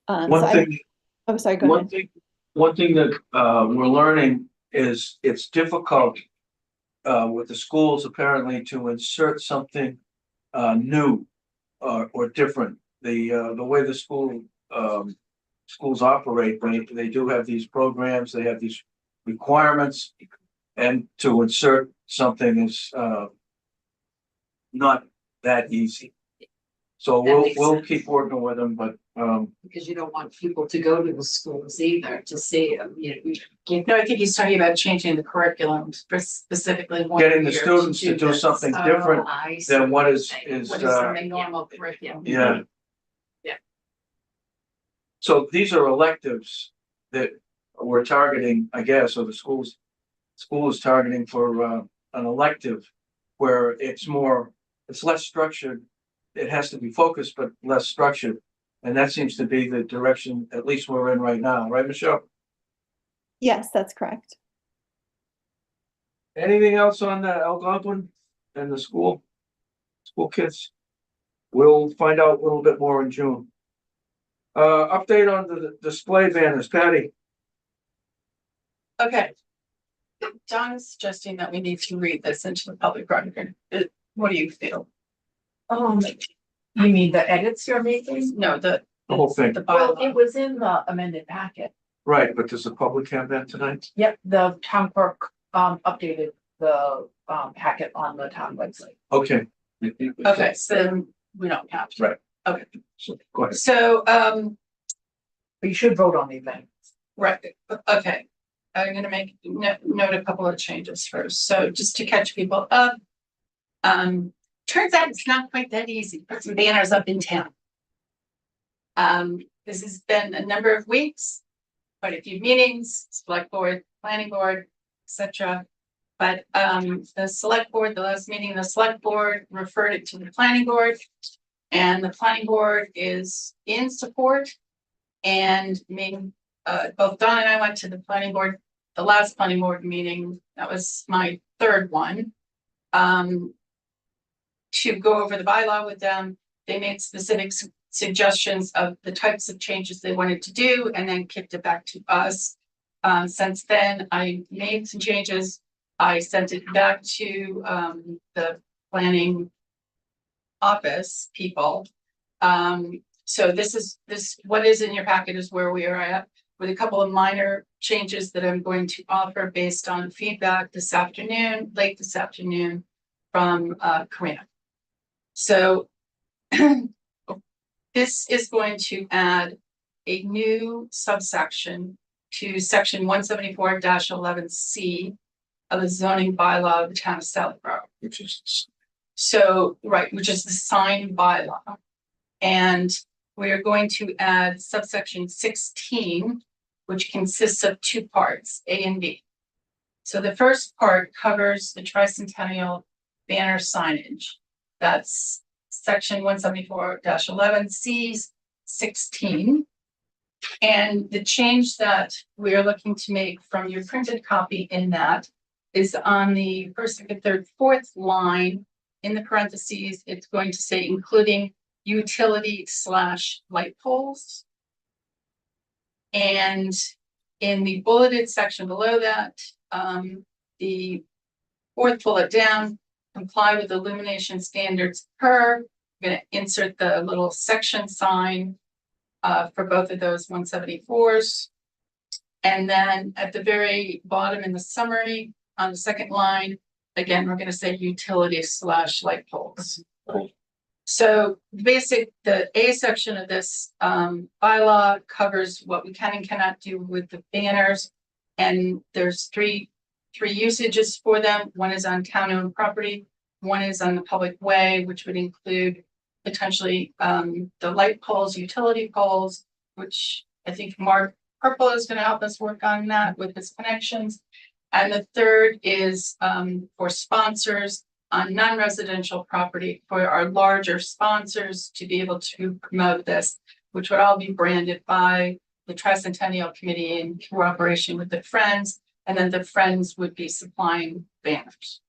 One thing that we're learning is it's difficult with the schools apparently to insert something new or different. The way the schools operate, they do have these programs, they have these requirements, and to insert something is not that easy. So we'll keep working with them, but Because you don't want people to go to the schools either to see them, no, I think he's talking about changing the curriculum specifically. getting the students to do this. something different than what is What is in the normal curriculum. yeah. Yeah. So these are electives that we're targeting, I guess, or the school is targeting for an elective where it's less structured. It has to be focused, but less structured. And that seems to be the direction, at least we're in right now. Right, Michelle? Yes, that's correct. Anything else on the Algonquin and the school school kids. We'll find out a little bit more in June. Update on the display banners, Patty. Okay. John is suggesting that we need to read this into the public record. What do you feel? You mean the edits you're making? No, The whole thing, the Well, bylaw. it was in the amended packet. right, but does the public have that tonight? Yep, the town clerk updated the packet on the town website. Okay. Okay, so we don't have to. Right. Okay, So, go ahead. so, But you should vote on the event. right, okay. I'm gonna make note a couple of changes first. So just to catch people up. Turns out it's not quite that easy. Put some banners up in town. This has been a number of weeks, quite a few meetings, select board, planning board, etc. But the select board, the last meeting, the select board referred it to the planning board. And the planning board is in support. And both Don and I went to the planning board, the last planning board meeting, that was my third one. To go over the bylaw with them. They made specific suggestions of the types of changes they wanted to do and then kicked it back to us. Since then, I made some changes. I sent it back to the planning office people. So what is in your packet is where we are at with a couple of minor changes that I'm going to offer based on feedback late this afternoon from Karina. So this is going to add a new subsection to section 174-11C of the zoning bylaw of the town of Southborough. Which is the sign bylaw. And we are going to add subsection 16, which consists of two parts, A and B. So the first part covers the Tricentennial banner signage. That's section 174-11C's 16. And the change that we are looking to make from your printed copy in that is on the first, second, third, fourth line in the parentheses, it's going to say including utility/light poles. And in the bulleted section below that, the fourth bullet down, comply with illumination standards per. I'm going to insert the little section sign for both of those 174s. And then at the very bottom in the summary on the second line, again, we're going to say utility/light poles. So the A section of this bylaw covers what we can and cannot do with the banners. And there's three usages for them. One is on town-owned property. One is on the public way, which would include potentially the light poles, utility poles, which I think Mark Purple is going to help us work on that with his connections. And the third is for sponsors on non-residential property, for our larger sponsors to be able to promote this, which would all be branded by the Tricentennial Committee in cooperation with the Friends, and then the Friends would be supplying banners.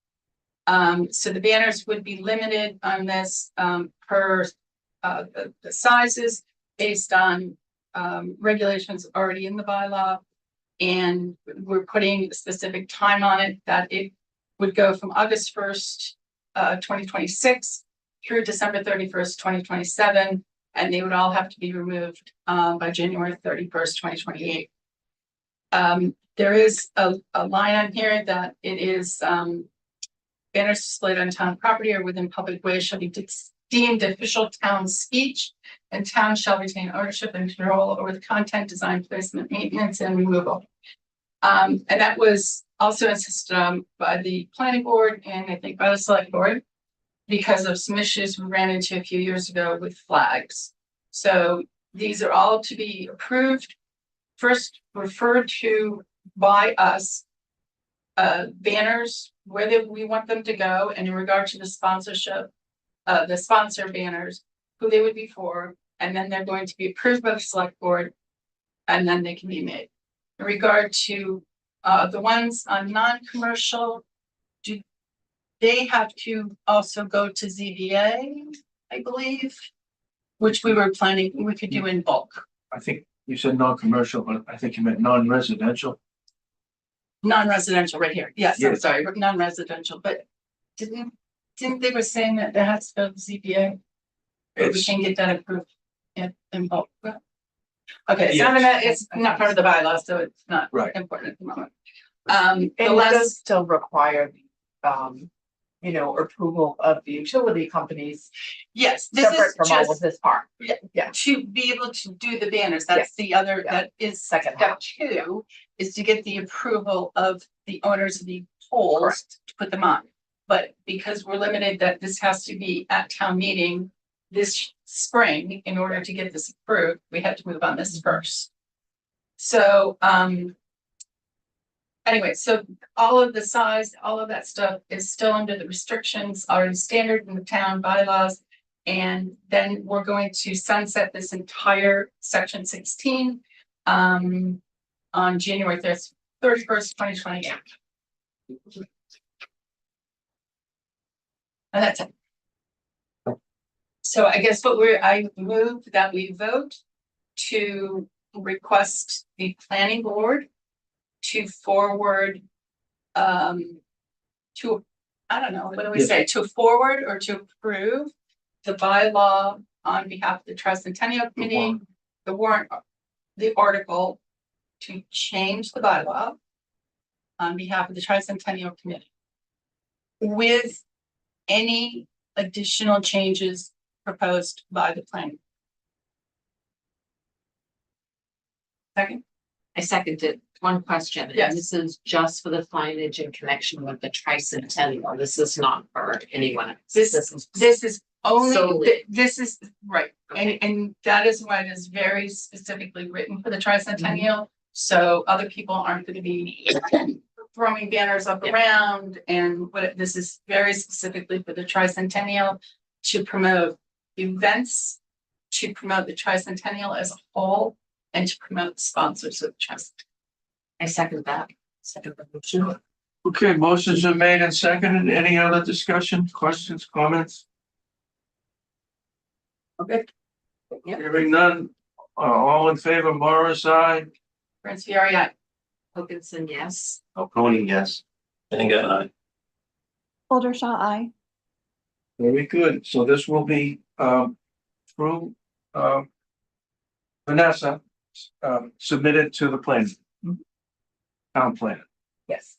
So the banners would be limited on this per the sizes based on regulations already in the bylaw. And we're putting a specific time on it that it would go from August 1st, 2026 through December 31st, 2027. And they would all have to be removed by January 31st, 2028. There is a line on here that it is banners displayed on town property or within public ways shall be deemed official town speech, and town shall retain ownership and control over the content, design, placement, maintenance, and removal. And that was also insisted on by the planning board and I think by the select board because of some issues we ran into a few years ago with flags. So these are all to be approved, first referred to by us, banners, where we want them to go, and in regard to the sponsorship, the sponsor banners, who they would be for, and then they're going to be approved by the select board, and then they can be made. In regard to the ones on non-commercial, they have to also go to ZBA, I believe. Which we were planning, we could do in bulk, I think you said non-commercial, but I think you meant non-residential. non-residential right here. Yes, I'm Yes. sorry, non-residential, but didn't they were saying that there has to go to ZBA? Or we It's, can get that approved in bulk. Okay, it's not part of the bylaw, so it's not Right. important at the moment. And The it last, does still require, approval of the utility companies yes, this separate is from all of just this part. to be able to do the banners. That's the other, Yeah. that is Second step half. 2, is to get the approval of the owners of the poles to put them on. But because we're limited that this has to be at town meeting this spring, in order to get this approved, we had to move on this first. So, anyway, so all of the size, all of that stuff is still under the restrictions already standard in the town bylaws. And then we're going to sunset this entire section 16 on January 31st, 2028. And that's it. So I guess I move that we vote to request the planning board to forward, to, I don't know, what do we say, to forward or to approve the bylaw on behalf of the Tricentennial Committee, the warrant, the article to change the bylaw on behalf of the Tricentennial Committee with any additional changes proposed by the planning. Second? I seconded. One question. Yes. And this is just for the signage in connection with the Tricentennial. This is not for anyone else. This is only, Solely. this is, right, and that is why it is very specifically written for the Tricentennial. So other people aren't gonna be throwing banners up around, and this is very specifically for the Tricentennial to promote events, to promote the Tricentennial as a whole, and to promote sponsors of the Tricentennial. I second that. Second the motion. okay, motions are made and seconded. Any other discussion, questions, comments? Okay. Yep. Hearing none, all in favor, Morris, aye. Prince Fieri, aye. Wilkinson, yes. Oconee, yes. And again, Oldershaw, aye. Very good. So this will be, through, Vanessa, submitted to the plan. Town plan. Yes.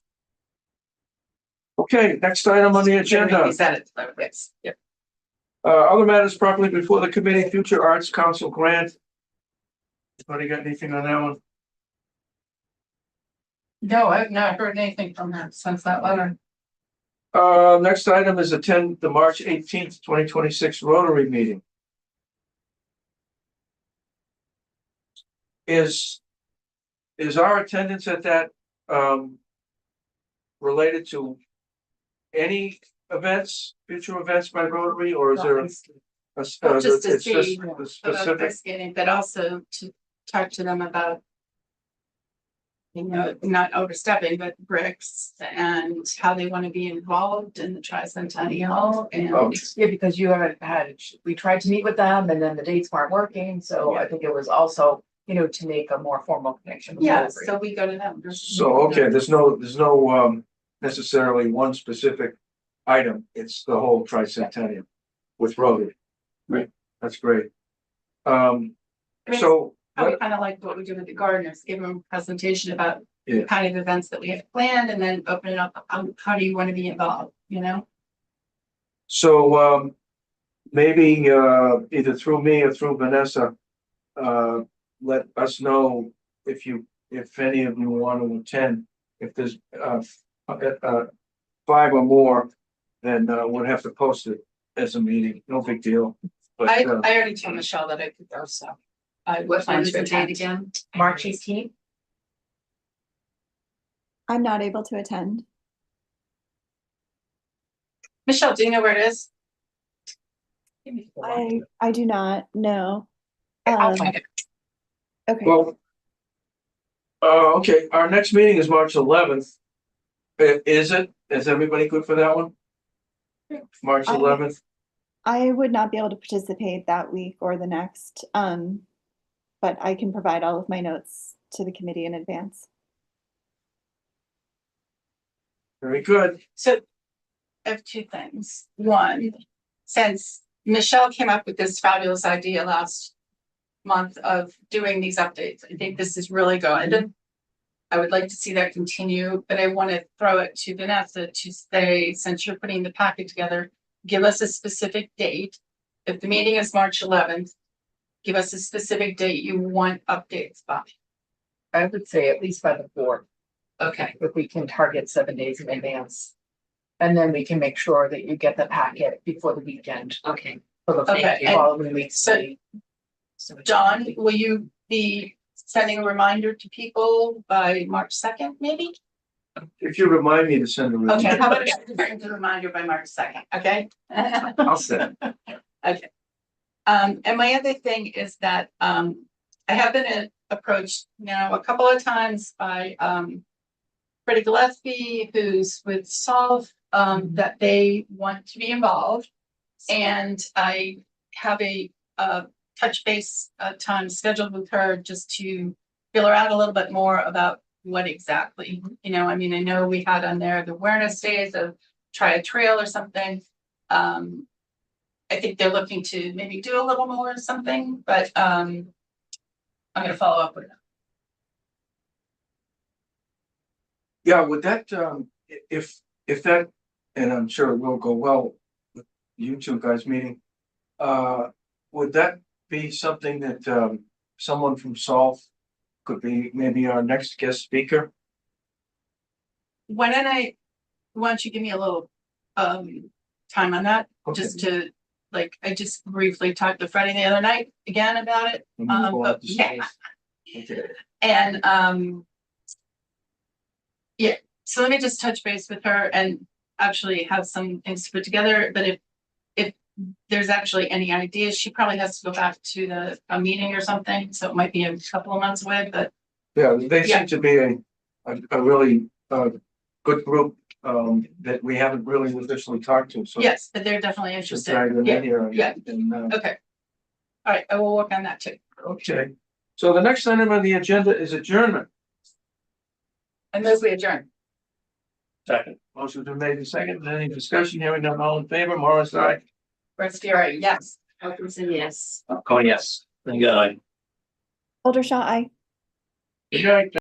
Okay, next item on the agenda. We said it, so yes, yep. Other matters properly before the committee, Future Arts Council grant. Anybody got anything on that one? No, I've not heard anything from her since that letter. Next item is attend the March 18th, 2026 Rotary meeting. Is our attendance at that, related to any events, future events by Rotary, or is there a Well, just to it's see a about specific? ice skating, but also to talk to them about, not overstepping, but bricks and how they want to be involved in the Tricentennial Oh. and. Yeah, because you haven't we tried to meet with them and then the dates weren't working, so I think it was also, to make a more formal connection. with Yeah, Rotary. so we go to them. So, okay, there's no necessarily one specific item, it's the whole Tricentennial with Rotary. Right. That's great. I mean, So, How we kind of like what we do with the gardeners, give them a presentation about Yeah. the kind of events that we have planned, and then open it up. How do you want to be involved, so maybe either through me or through Vanessa, let us know if any of you want to attend. If there's 5 or more, then we'll have to post it as a meeting, no big deal. But I already told Michelle that I could go, so. I What plan time is to the date attend. again? March 18th. I'm not able to attend. Michelle, do you know where it is? I do not know. I'll find it. Okay. well, okay, our next meeting is March 11th. Is it? Is everybody good for that one? March I- 11th. I would not be able to participate that week or the next, but I can provide all of my notes to the committee in advance. Very good. So I have two things. One, since Michelle came up with this fabulous idea last month of doing these updates, I think this is really good. I would like to see that continue, but I want to throw it to Vanessa to say, since you're putting the packet together, give us a specific date. If the meeting is March 11th, give us a specific date you want updates by. I would say at least by the 4th, Okay, if we can target 7 days in advance. And then we can make sure that you get the packet before the weekend, Okay. for the Okay, and following week. so- John, will you be sending a reminder to people by March 2nd, maybe? If you remind me to send a. Okay, how about I send a reminder by March 2nd, okay? I'll send. Okay. And my other thing is that, I have been approached now a couple of times by, Freddie Gillespie, who's with Solve, that they want to be involved. And I have a touch base time scheduled with her just to feel her out a little bit more about what exactly, you know, I mean, I know we had on there the awareness days of try a trail or something. I think they're looking to maybe do a little more or something, but I'm gonna follow up with them. Yeah, with that, if that, and I'm sure it will go well with you two guys meeting, would that be something that, someone from Solve could be maybe our next guest speaker? Why don't you give me a little time on that, just to, like, I just briefly talked to Freddie the other night again about it. But yeah, Okay. and yeah, so let me just touch base with her and actually have some things to put together, but if there's actually any ideas, she probably has to go back to a meeting or something, so it might be a couple of months away, but Yeah, they Yeah. seem to be a really, good group, that we haven't really officially talked to, so. yes, but they're definitely Just drag interested. them Yeah, in here. yeah. And, okay. All right, I will work on that too. okay, so the next item on the agenda is adjournment. And those we adjourn. Second. Motion's been made in second. Any discussion? Hearing none, all in favor, Morris, aye. Rest yes. Wilkinson, yes. Cohen, yes. Thank God. Aldershaw, aye. Good night.